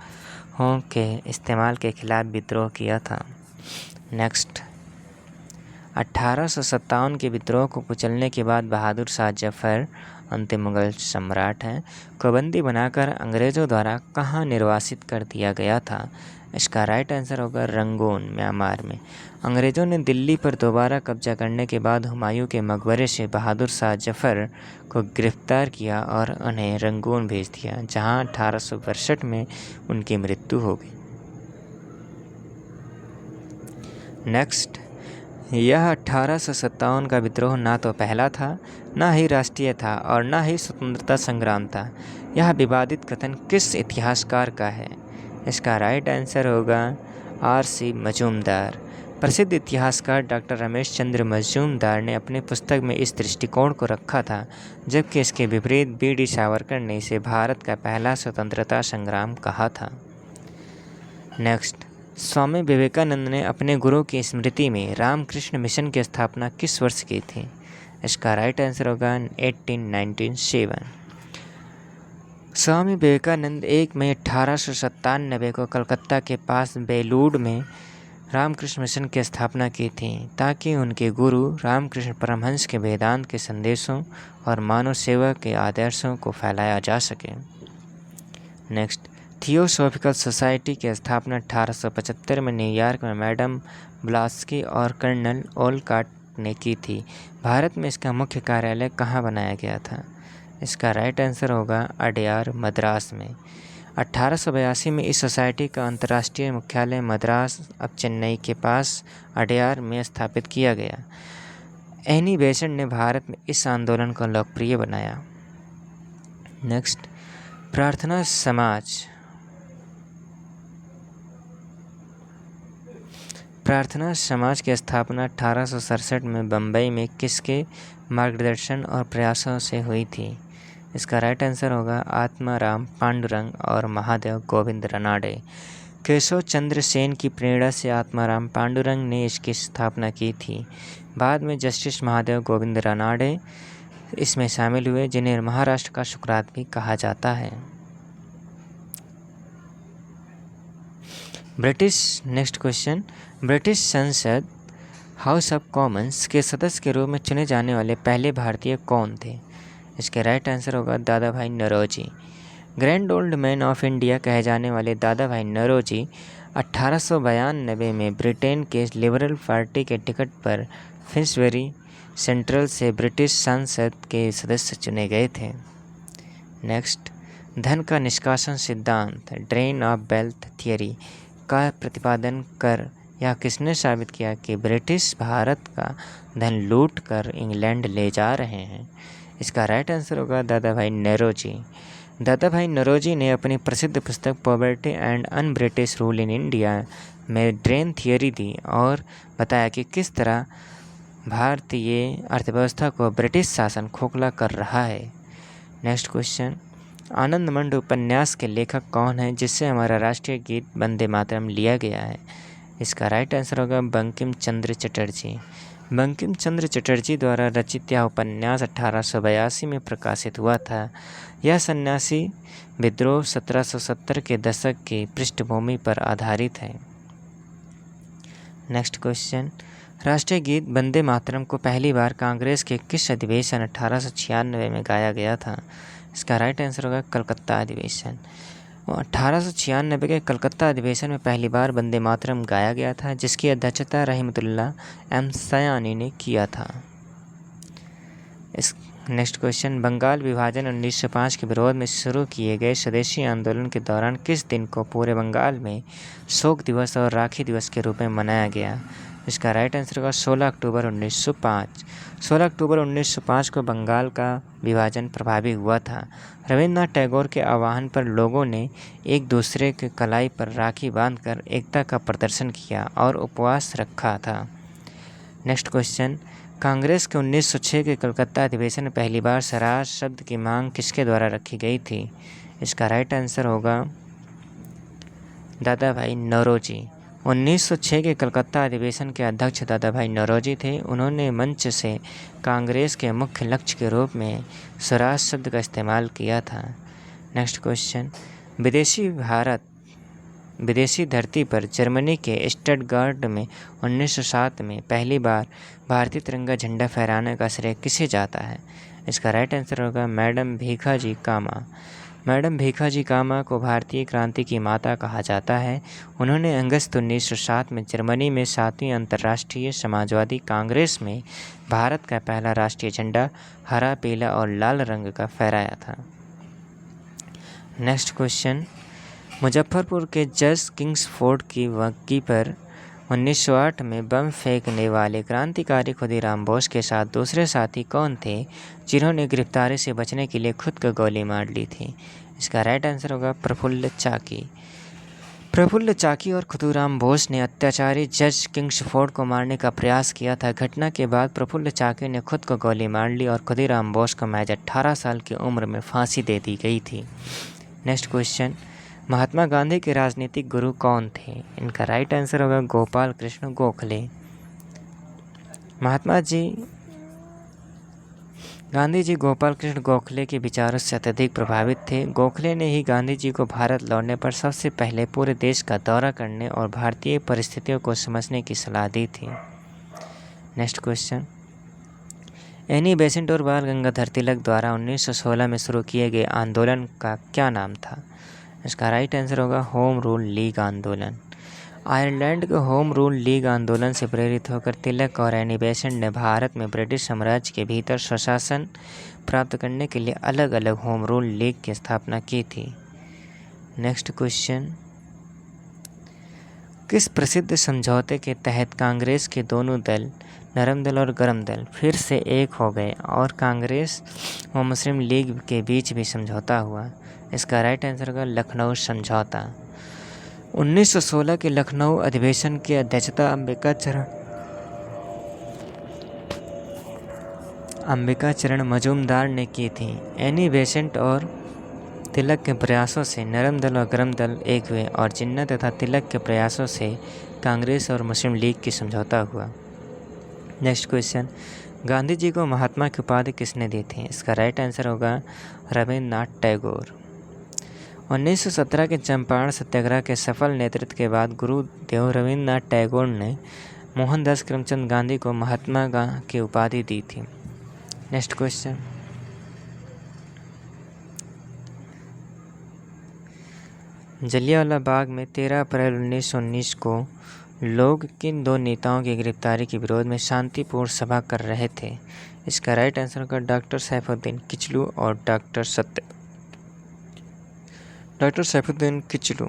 के इस्तेमाल के खिलाफ विद्रोह किया था। नेक्स्ट, 1857 के विद्रोह को कुचलने के बाद बहादुर शाह जफर, अंतिम मुगल सम्राट हैं, को बंदी बनाकर अंग्रेज़ों द्वारा कहाँ निर्वासित कर दिया गया था? इसका राइट आंसर होगा रंगून, म्यांमार में। अंग्रेज़ों ने दिल्ली पर दोबारा कब्जा करने के बाद हुमायूं के मकबरे से बहादुर शाह जफर को गिरफ्तार किया और उन्हें रंगून भेज दिया, जहां 1862 में उनकी मृत्यु हो गई। नेक्स्ट, यह 1857 का विद्रोह ना तो पहला था, ना ही राष्ट्रीय था और ना ही स्वतंत्रता संग्राम था। यह विवादित कथन किस इतिहासकार का है? इसका राइट आंसर होगा R.C. मजूमदार। प्रसिद्ध इतिहासकार डॉक्टर रमेश चंद्र मजूमदार ने अपनी पुस्तक में इस दृष्टिकोण को रखा था, जबकि इसके विपरीत B.D. सावरकर ने इसे भारत का पहला स्वतंत्रता संग्राम कहा था। नेक्स्ट, स्वामी विवेकानंद ने अपने गुरु की स्मृति में रामकृष्ण मिशन की स्थापना किस वर्ष की थी? इसका राइट आंसर होगा 1897। स्वामी विवेकानंद 1 मई 1897 को कलकत्ता के पास बेलूड़ में रामकृष्ण मिशन की स्थापना की थी, ताकि उनके गुरु रामकृष्ण परमहंस के वेदांत के संदेशों और मानव सेवा के आदर्शों को फैलाया जा सके। नेक्स्ट, थियोसॉफिकल सोसाइटी की स्थापना 1875 में न्यूयॉर्क में मैडम ब्लास्की और कर्नल ओलकॉट ने की थी। भारत में इसका मुख्य कार्यालय कहाँ बनाया गया था? इसका राइट आंसर होगा अडयार, मद्रास में। 1882 में इस सोसाइटी का अंतर्राष्ट्रीय मुख्यालय मद्रास, अब चेन्नई के पास अडयार में स्थापित किया गया। एनी बेसेंट ने भारत में इस आंदोलन को लोकप्रिय बनाया। नेक्स्ट, प्रार्थना समाज की स्थापना 1867 में बम्बई में किसके मार्गदर्शन और प्रयासों से हुई थी? इसका राइट आंसर होगा आत्माराम पांडुरंग और महादेव गोविंद रानडे। केशव चंद्र सेन की प्रेरणा से आत्माराम पांडुरंग ने इसकी स्थापना की थी। बाद में जस्टिस महादेव गोविंद रानडे इसमें शामिल हुए, जिन्हें महाराष्ट्र का सुकरात भी कहा जाता है। नेक्स्ट क्वेश्चन, ब्रिटिश संसद हाउस ऑफ कॉमन्स के सदस्य के रूप में चुने जाने वाले पहले भारतीय कौन थे? इसके राइट आंसर होगा Dadabhai Naoroji. Grand old man of India कहे जाने वाले दादा भाई नौरोजी 1892 में ब्रिटेन के लिबरल पार्टी के टिकट पर फिंसबरी सेंट्रल से ब्रिटिश संसद के सदस्य चुने गए थे। नेक्स्ट, धन का निष्कासन सिद्धांत ड्रेन ऑफ वेल्थ थियरी का प्रतिपादन कर यह किसने साबित किया कि ब्रिटिश भारत का धन लूट कर इंग्लैंड ले जा रहे हैं? इसका राइट आंसर होगा दादा भाई नौरोजी। दादा भाई नौरोजी ने अपनी प्रसिद्ध पुस्तक poverty and un British rule in India में ड्रेन थियरी दी और बताया कि किस तरह भारतीय अर्थव्यवस्था को ब्रिटिश शासन खोखला कर रहा है। नेक्स्ट क्वेश्चन, आनंदमंड उपन्यास के लेखक कौन है जिससे हमारा राष्ट्रीय गीत वंदे मातरम लिया गया है? इसका राइट आंसर होगा बंकिम चंद्र चटर्जी। बंकिम चंद्र चटर्जी द्वारा रचित यह उपन्यास 1882 में प्रकाशित हुआ था। यह सन्यासी विद्रोह 1770 के दशक की पृष्ठभूमि पर आधारित है। नेक्स्ट क्वेश्चन, राष्ट्रीय गीत वंदे मातरम को पहली बार कांग्रेस के किस अधिवेशन 1896 में गाया गया था? इसका राइट आंसर होगा कलकत्ता अधिवेशन। 1896 के कलकत्ता अधिवेशन में पहली बार वंदे मातरम गाया गया था, जिसकी अध्यक्षता रहमतुल्लाह एम सयानी ने किया था। नेक्स्ट क्वेश्चन, बंगाल विभाजन 1905 के विरोध में शुरू किए गए स्वदेशी आंदोलन के दौरान किस दिन को पूरे बंगाल में शोक दिवस और राखी दिवस के रूप में मनाया गया? इसका राइट आंसर होगा 16 अक्टूबर 1905। 16 अक्टूबर 1905 को बंगाल का विभाजन प्रभावी हुआ था। रविन्द्रनाथ टैगोर के आह्वान पर लोगों ने एक दूसरे के कलाई पर राखी बांधकर एकता का प्रदर्शन किया और उपवास रखा था। नेक्स्ट क्वेश्चन, कांग्रेस के 1906 के कलकत्ता अधिवेशन में पहली बार स्वराज शब्द की मांग किसके द्वारा रखी गई थी? इसका राइट आंसर होगा दादा भाई नौरोजी। 1906 के कलकत्ता अधिवेशन के अध्यक्ष दादा भाई नौरोजी थे। उन्होंने मंच से कांग्रेस के मुख्य लक्ष्य के रूप में स्वराज शब्द का इस्तेमाल किया था। नेक्स्ट क्वेश्चन, विदेशी धरती पर जर्मनी के स्टटगार्ट में 1907 में पहली बार भारतीय तिरंगा झंडा फहराने का श्रेय किसे जाता है? इसका राइट आंसर होगा मैडम भीखाजी कामा। मैडम भीखाजी कामा को भारतीय क्रांति की माता कहा जाता है। उन्होंने अगस्त 1907 में जर्मनी में 7वीं अंतर्राष्ट्रीय समाजवादी कांग्रेस में भारत का पहला राष्ट्रीय झंडा हरा, पीला और लाल रंग का फहराया था। नेक्स्ट क्वेश्चन, मुजफ्फरपुर के जज किंग्सफोर्ड की वक्की पर 1908 में बम फेंकने वाले क्रांतिकारी खुदीराम बोस के साथ दूसरे साथी कौन थे जिन्होंने गिरफ्तारी से बचने के लिए खुद को गोली मार ली थी? इसका राइट आंसर होगा प्रफुल्ल चाकी। प्रफुल्ल चाकी और खुदीराम बोस ने अत्याचारी जज किंग्सफोर्ड को मारने का प्रयास किया था। घटना के बाद प्रफुल्ल चाकी ने खुद को गोली मार ली और खुदीराम बोस को महज 18 साल की उम्र में फांसी दे दी गई थी। नेक्स्ट क्वेश्चन, महात्मा गांधी के राजनीतिक गुरु कौन थे? इनका राइट आंसर होगा गोपाल कृष्ण गोखले। गांधी जी गोपाल कृष्ण गोखले के विचारों से अत्यधिक प्रभावित थे। गोखले ने ही गांधी जी को भारत लौटने पर सबसे पहले पूरे देश का दौरा करने और भारतीय परिस्थितियों को समझने की सलाह दी थी। नेक्स्ट क्वेश्चन, एनी बेसेंट और बाल गंगाधर तिलक द्वारा 1916 में शुरू किए गए आंदोलन का क्या नाम था? इसका राइट आंसर होगा होम रूल लीग आंदोलन। आयरलैंड के होम रूल लीग आंदोलन से प्रेरित होकर तिलक और एनी बेसेंट ने भारत में ब्रिटिश साम्राज्य के भीतर स्वशासन प्राप्त करने के लिए अलग अलग होम रूल लीग की स्थापना की थी। नेक्स्ट क्वेश्चन, किस प्रसिद्ध समझौते के तहत कांग्रेस के दोनों दल, नरम दल और गरम दल, फिर से एक हो गए और कांग्रेस व मुस्लिम लीग के बीच भी समझौता हुआ? इसका राइट आंसर होगा लखनऊ समझौता। 1916 के लखनऊ अधिवेशन की अध्यक्षता अंबिका चरण मजूमदार ने की थी। एनी बेसेंट और तिलक के प्रयासों से नरम दल और गरम दल एक हुए और जिन्ना तथा तिलक के प्रयासों से कांग्रेस और मुस्लिम लीग की समझौता हुआ। नेक्स्ट क्वेश्चन, गांधी जी को महात्मा की उपाधि किसने दी थी? इसका राइट आंसर होगा रविन्द्रनाथ टैगोर। 1917 के चंपारण सत्याग्रह के सफल नेतृत्व के बाद गुरुदेव रविन्द्रनाथ टैगोर ने मोहनदास करमचंद गांधी को महात्मा की उपाधि दी थी। नेक्स्ट क्वेश्चन, जलियांवाला बाग में 13 अप्रैल 1919 को लोग किन दो नेताओं की गिरफ्तारी के विरोध में शांतिपूर्ण सभा कर रहे थे? इसका राइट आंसर होगा डॉक्टर सैफुद्दीन किचलू और डॉक्टर सैफुद्दीन किचलू।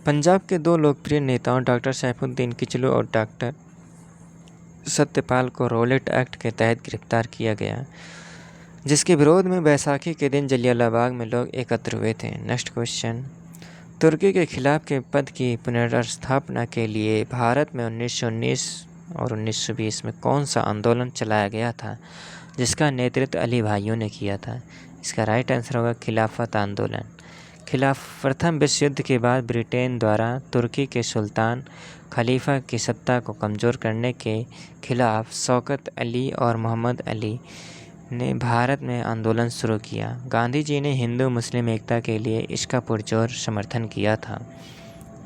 पंजाब के दो लोकप्रिय नेताओं डॉक्टर सैफुद्दीन किचलू और डॉक्टर सत्यपाल को रॉलेट एक्ट के तहत गिरफ्तार किया गया, जिसके विरोध में बैसाखी के दिन जलियांवाला बाग में लोग एकत्र हुए थे। नेक्स्ट क्वेश्चन, तुर्की के खिलाफ के पद की पुनर्स्थापना के लिए भारत में 1919 और 1920 में कौन सा आंदोलन चलाया गया था जिसका नेतृत्व अली भाइयों ने किया था? इसका राइट आंसर होगा खिलाफत आंदोलन। प्रथम विश्व युद्ध के बाद ब्रिटेन द्वारा तुर्की के सुल्तान खलीफा की सत्ता को कमज़ोर करने के खिलाफ शौकत अली और मोहम्मद अली ने भारत में आंदोलन शुरू किया। गांधी जी ने हिंदू मुस्लिम एकता के लिए इसका पुरजोर समर्थन किया था।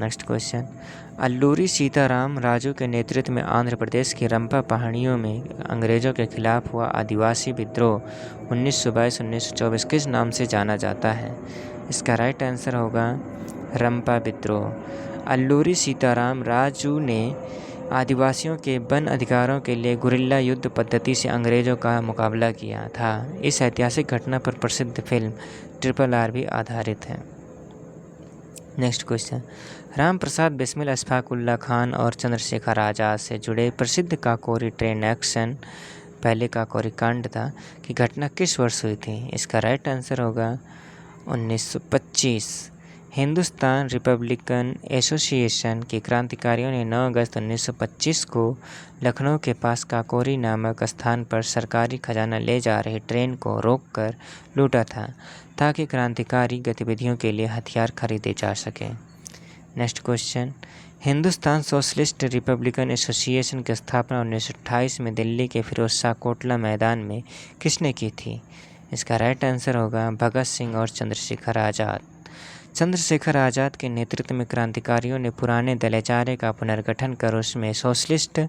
नेक्स्ट क्वेश्चन, अल्लूरी सीताराम राजू के नेतृत्व में आंध्र प्रदेश की रंपा पहाड़ियों में अंग्रेज़ों के खिलाफ हुआ आदिवासी विद्रोह 1922-1924 किस नाम से जाना जाता है? इसका राइट आंसर होगा रंपा विद्रोह। अल्लूरी सीताराम राजू ने आदिवासियों के वन अधिकारों के लिए गुरिल्ला युद्ध पद्धति से अंग्रेज़ों का मुकाबला किया था। इस ऐतिहासिक घटना पर प्रसिद्ध फिल्म RRR भी आधारित है। नेक्स्ट क्वेश्चन, राम प्रसाद बिस्मिल अशफाक उल्लाह खान और चंद्रशेखर आज़ाद से जुड़े प्रसिद्ध काकोरी ट्रेन एक्शन पहले काकोरी कांड था की घटना किस वर्ष हुई थी? इसका राइट आंसर होगा 1925। हिंदुस्तान रिपब्लिकन एसोसिएशन के क्रांतिकारियों ने 9 अगस्त 1925 को लखनऊ के पास काकोरी नामक स्थान पर सरकारी खजाना ले जा रही ट्रेन को रोककर लूटा था ताकि क्रांतिकारी गतिविधियों के लिए हथियार खरीदे जा सकें। Next question, Hindustan socialist Republican association की स्थापना 1928 में दिल्ली के फिरोज शाह कोटला मैदान में किसने की थी? इसका राइट आंसर होगा भगत सिंह और चंद्रशेखर आज़ाद। चंद्रशेखर आज़ाद के नेतृत्व में क्रांतिकारियों ने पुराने दलाचार्य का पुनर्गठन कर उसमें सोशलिस्ट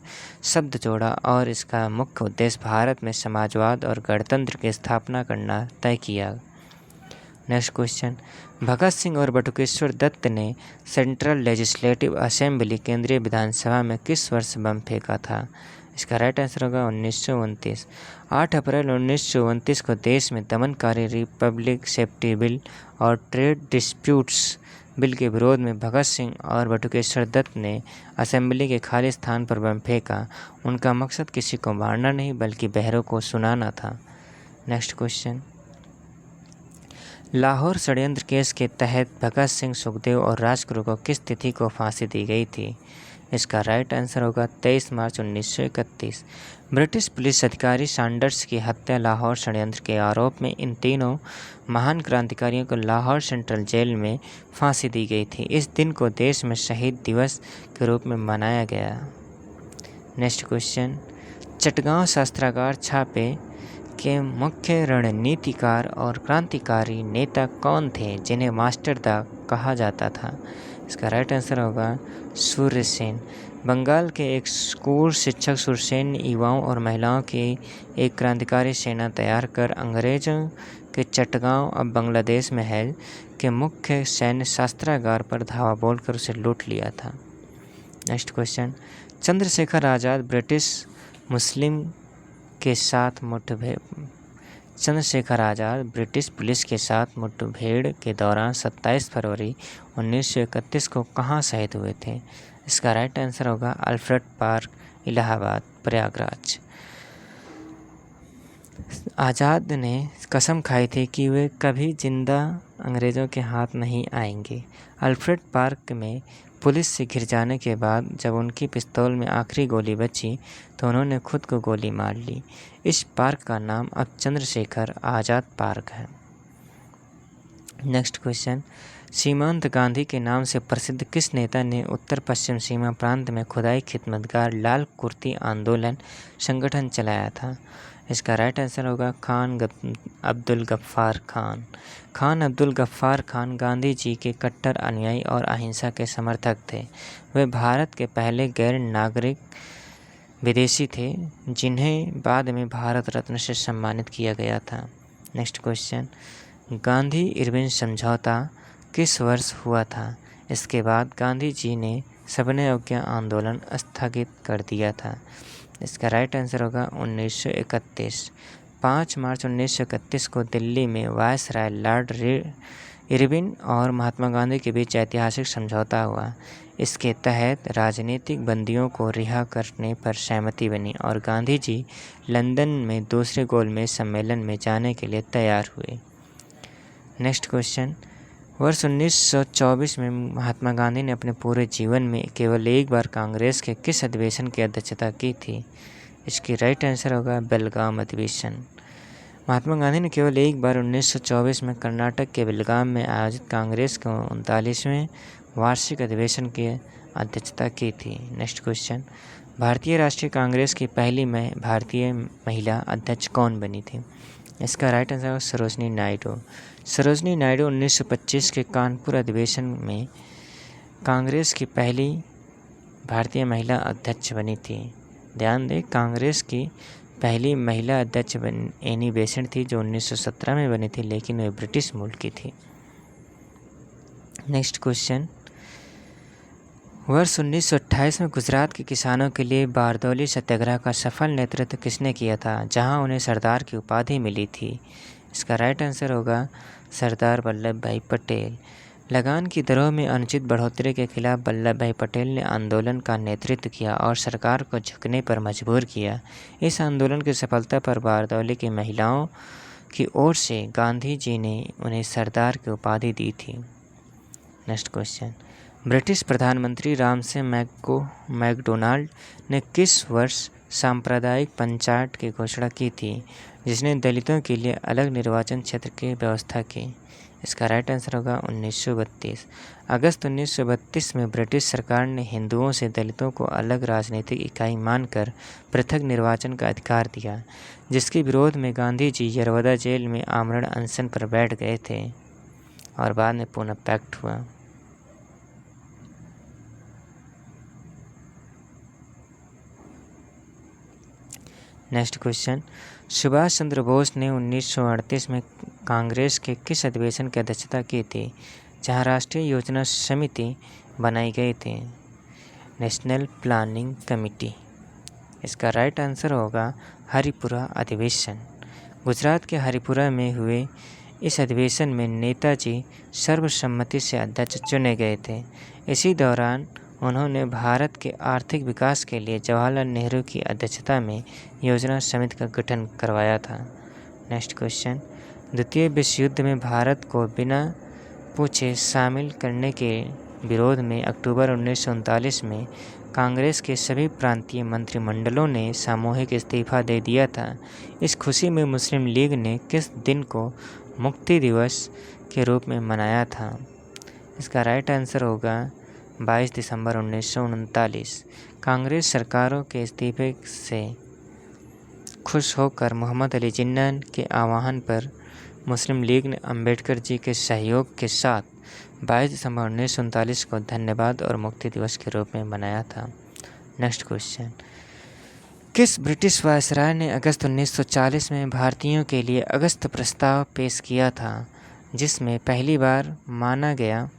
शब्द जोड़ा और इसका मुख्य उद्देश्य भारत में समाजवाद और गणतंत्र की स्थापना करना तय किया। नेक्स्ट क्वेश्चन, भगत सिंह और बटुकेश्वर दत्त ने सेंट्रल लेजिस्लेटिव असेंबली केंद्रीय विधानसभा में किस वर्ष बम फेंका था? इसका राइट आंसर होगा 1929। 8 अप्रैल 1929 को देश में दमनकारी रिपब्लिक सेफ्टी बिल और ट्रेड डिस्प्यूट्स बिल के विरोध में भगत सिंह और बटुकेश्वर दत्त ने असेंबली के खाली स्थान पर बम फेंका। उनका मकसद किसी को मारना नहीं बल्कि बहरों को सुनाना था। नेक्स्ट क्वेश्चन, लाहौर षड्यंत्र केस के तहत भगत सिंह, सुखदेव और राजगुरु को किस तिथि को फांसी दी गई थी? इसका राइट आंसर होगा 23 मार्च 1931। ब्रिटिश पुलिस अधिकारी सैंडर्स की हत्या लाहौर षड्यंत्र के आरोप में इन तीनों महान क्रांतिकारियों को लाहौर सेंट्रल जेल में फांसी दी गई थी। इस दिन को देश में शहीद दिवस के रूप में मनाया गया। नेक्स्ट क्वेश्चन, चटगांव शस्त्रागार छापे के मुख्य रणनीतिकार और क्रांतिकारी नेता कौन थे जिन्हें मास्टरदा कहा जाता था? इसका राइट आंसर होगा सूर्यसेन। बंगाल के एक स्कूल शिक्षक सूर्यसेन ने युवाओं और महिलाओं की एक क्रांतिकारी सेना तैयार कर अंग्रेजों के चटगांव, अब बांग्लादेश में है, के मुख्य सैन्य शस्त्रागार पर धावा बोलकर उसे लूट लिया था। Next question, Chandrashekhar Azad British मुस्लिम के साथ मुठभेड़ चंद्रशेखर आज़ाद ब्रिटिश पुलिस के साथ मुठभेड़ के दौरान 27 फरवरी 1931 को कहाँ शहीद हुए थे? इसका राइट आंसर होगा अल्फ्रेड पार्क, इलाहाबाद, प्रयागराज। आज़ाद ने कसम खाई थी कि वे कभी जिंदा अंग्रेज़ों के हाथ नहीं आएंगे। अल्फ्रेड पार्क में पुलिस से घिर जाने के बाद जब उनकी पिस्तौल में आखिरी गोली बची तो उन्होंने खुद को गोली मार ली। इस पार्क का नाम अब चंद्रशेखर आज़ाद पार्क है। नेक्स्ट क्वेश्चन, सीमांत गांधी के नाम से प्रसिद्ध किस नेता ने उत्तर पश्चिम सीमा प्रांत में खुदाई खिदमतगार लाल कुर्ती आंदोलन संगठन चलाया था? इसका राइट आंसर होगा खान अब्दुल गफ्फार खान। खान अब्दुल गफ्फार खान गांधी जी के कट्टर अनुयायी और अहिंसा के समर्थक थे। वे भारत के पहले गैर नागरिक विदेशी थे जिन्हें बाद में भारत रत्न से सम्मानित किया गया था। नेक्स्ट क्वेश्चन, गांधी इरविन समझौता किस वर्ष हुआ था? इसके बाद गांधी जी ने सविनय अवज्ञा आंदोलन स्थगित कर दिया था। इसका राइट आंसर होगा 1931। 5 मार्च 1931 को दिल्ली में वायसराय लॉर्ड इरविन और महात्मा गांधी के बीच ऐतिहासिक समझौता हुआ। इसके तहत राजनीतिक बंदियों को रिहा करने पर सहमति बनी और गांधी जी लंदन में दूसरे गोलमेज सम्मेलन में जाने के लिए तैयार हुए। नेक्स्ट क्वेश्चन, वर्ष 1924 में महात्मा गांधी ने अपने पूरे जीवन में केवल एक बार कांग्रेस के किस अधिवेशन की अध्यक्षता की थी? इसकी राइट आंसर होगा बेलगाम अधिवेशन। महात्मा गांधी ने केवल एक बार 1924 में कर्नाटक के बेलगाम में आयोजित कांग्रेस के 39वें वार्षिक अधिवेशन की अध्यक्षता की थी। नेक्स्ट क्वेश्चन, भारतीय राष्ट्रीय कांग्रेस की पहली भारतीय महिला अध्यक्ष कौन बनी थी? इसका राइट आंसर है सरोजनी नायडू। सरोजनी नायडू 1925 के कानपुर अधिवेशन में कांग्रेस की पहली भारतीय महिला अध्यक्ष बनी थी। ध्यान दें, कांग्रेस की पहली महिला अध्यक्ष एनी बेसेंट थी जो 1917 में बनी थी, लेकिन वे ब्रिटिश मूल की थी। नेक्स्ट क्वेश्चन, वर्ष 1928 में गुजरात के किसानों के लिए बारदौली सत्याग्रह का सफल नेतृत्व किसने किया था, जहां उन्हें सरदार की उपाधि मिली थी? इसका राइट आंसर होगा सरदार वल्लभ भाई पटेल। लगान की दरों में अनुचित बढ़ोतरी के खिलाफ वल्लभ भाई पटेल ने आंदोलन का नेतृत्व किया और सरकार को झुकने पर मजबूर किया। इस आंदोलन की सफलता पर बारदौली की महिलाओं की ओर से गांधी जी ने उन्हें सरदार की उपाधि दी थी। नेक्स्ट क्वेश्चन, ब्रिटिश प्रधानमंत्री रामसे मैकडोनाल्ड ने किस वर्ष सांप्रदायिक पंचायत की घोषणा की थी जिसने दलितों के लिए अलग निर्वाचन क्षेत्र की व्यवस्था की? इसका राइट आंसर होगा 1932। अगस्त 1932 में ब्रिटिश सरकार ने हिंदुओं से दलितों को अलग राजनीतिक इकाई मानकर पृथक निर्वाचन का अधिकार दिया, जिसके विरोध में गांधी जी यरवदा जेल में आमरण अनशन पर बैठ गए थे और बाद में पुनः पैक्ट हुआ। नेक्स्ट क्वेश्चन, सुभाष चंद्र बोस ने 1938 में कांग्रेस के किस अधिवेशन की अध्यक्षता की थी जहां राष्ट्रीय योजना समिति बनाई गई थी? National planning committee. इसका राइट आंसर होगा हरिपुरा अधिवेशन। गुजरात के हरिपुरा में हुए इस अधिवेशन में नेताजी सर्वसम्मति से अध्यक्ष चुने गए थे। इसी दौरान उन्होंने भारत के आर्थिक विकास के लिए जवाहरलाल नेहरू की अध्यक्षता में योजना समिति का गठन करवाया था। नेक्स्ट क्वेश्चन, द्वितीय विश्व युद्ध में भारत को बिना पूछे शामिल करने के विरोध में अक्टूबर 1939 में कांग्रेस के सभी प्रांतीय मंत्रिमंडलों ने सामूहिक इस्तीफा दे दिया था। इस खुशी में मुस्लिम लीग ने किस दिन को मुक्ति दिवस के रूप में मनाया था? इसका राइट आंसर होगा 22 दिसंबर 1939। कांग्रेस सरकारों के इस्तीफे से खुश होकर मोहम्मद अली जिन्ना के आह्वान पर मुस्लिम लीग ने अंबेडकर जी के सहयोग के साथ 22 दिसंबर 1939 को धन्यवाद और मुक्ति दिवस के रूप में मनाया था। नेक्स्ट क्वेश्चन, किस ब्रिटिश वायसराय ने अगस्त 1940 में भारतीयों के लिए अगस्त प्रस्ताव पेश किया था, जिसमें पहली बार माना गया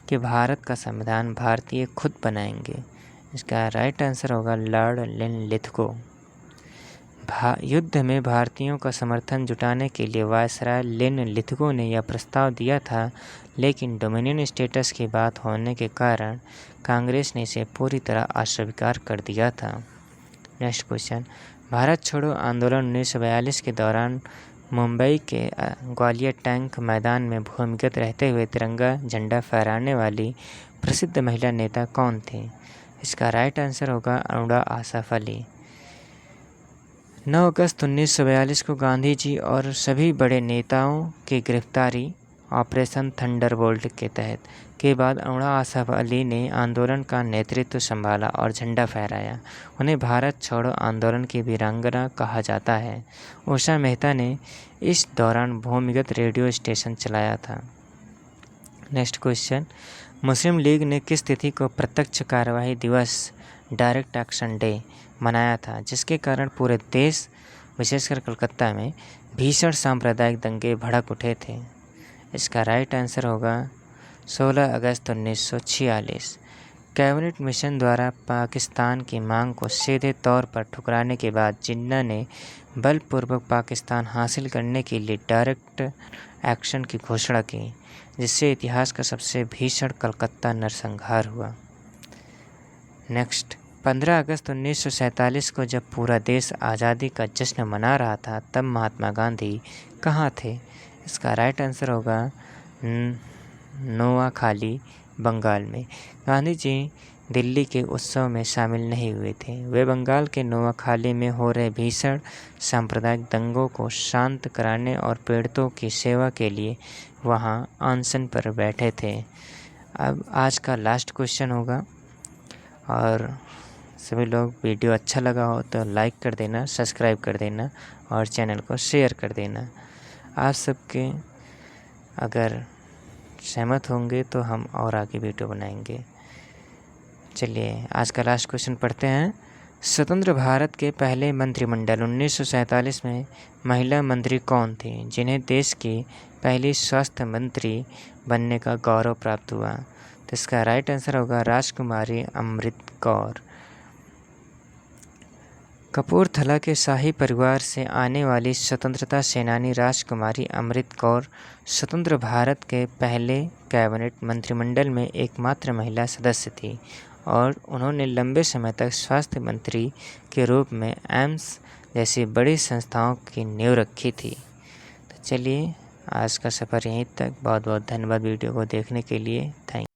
कि भारत का संविधान भारतीय खुद बनाएंगे? इसका राइट आंसर होगा लॉर्ड लिनलिथगो। युद्ध में भारतीयों का समर्थन जुटाने के लिए वायसराय लिनलिथगो ने यह प्रस्ताव दिया था, लेकिन डोमिनियन स्टेटस की बात होने के कारण कांग्रेस ने इसे पूरी तरह अस्वीकार कर दिया था। नेक्स्ट क्वेश्चन, भारत छोड़ो आंदोलन 1942 के दौरान मुंबई के ग्वालियर टैंक मैदान में भूमिगत रहते हुए तिरंगा झंडा फहराने वाली प्रसिद्ध महिला नेता कौन थी? इसका राइट आंसर होगा अरुणा आसफ अली। 9 अगस्त 1942 को गांधी जी और सभी बड़े नेताओं की गिरफ्तारी ऑपरेशन थंडरबोल्ट के तहत के बाद अरुणा आसफ अली ने आंदोलन का नेतृत्व संभाला और झंडा फहराया। उन्हें भारत छोड़ो आंदोलन की वीरांगना कहा जाता है। उषा मेहता ने इस दौरान भूमिगत रेडियो स्टेशन चलाया था। नेक्स्ट क्वेश्चन, मुस्लिम लीग ने किस तिथि को प्रत्यक्ष कार्यवाही दिवस डायरेक्ट एक्शन डे मनाया था, जिसके कारण पूरे देश विशेषकर कलकत्ता में भीषण सांप्रदायिक दंगे भड़क उठे थे? इसका राइट आंसर होगा 16 अगस्त 1946। कैबिनेट मिशन द्वारा पाकिस्तान की मांग को सीधे तौर पर ठुकराने के बाद जिन्ना ने बलपूर्वक पाकिस्तान हासिल करने के लिए डायरेक्ट एक्शन की घोषणा की, जिससे इतिहास का सबसे भीषण कलकत्ता नरसंहार हुआ। नेक्स्ट, 15 अगस्त 1947 को जब पूरा देश आज़ादी का जश्न मना रहा था, तब महात्मा गांधी कहाँ थे? इसका राइट आंसर होगा नोआखाली, बंगाल में। गांधी जी दिल्ली के उत्सव में शामिल नहीं हुए थे। वे बंगाल के नोआखाली में हो रहे भीषण सांप्रदायिक दंगों को शांत कराने और पीड़ितों की सेवा के लिए वहां अनशन पर बैठे थे। अब आज का लास्ट क्वेश्चन होगा, और सभी लोग वीडियो अच्छा लगा हो तो लाइक कर देना, सब्सक्राइब कर देना और चैनल को शेयर कर देना। आप सबके अगर सहमत होंगे तो हम और आगे वीडियो बनाएंगे। चलिए आज का लास्ट क्वेश्चन पढ़ते हैं। स्वतंत्र भारत के पहले मंत्रिमंडल 1947 में महिला मंत्री कौन थी, जिन्हें देश की पहली स्वास्थ्य मंत्री बनने का गौरव प्राप्त हुआ? तो इसका राइट आंसर होगा राजकुमारी अमृत कौर। कपूरथला के शाही परिवार से आने वाली स्वतंत्रता सेनानी राजकुमारी अमृत कौर स्वतंत्र भारत के पहले कैबिनेट मंत्रिमंडल में एकमात्र महिला सदस्य थी और उन्होंने लंबे समय तक स्वास्थ्य मंत्री के रूप में एम्स जैसी बड़ी संस्थाओं की नींव रखी थी। तो चलिए आज का सफ़र यहीं तक। बहुत बहुत धन्यवाद वीडियो को देखने के लिए। थैंक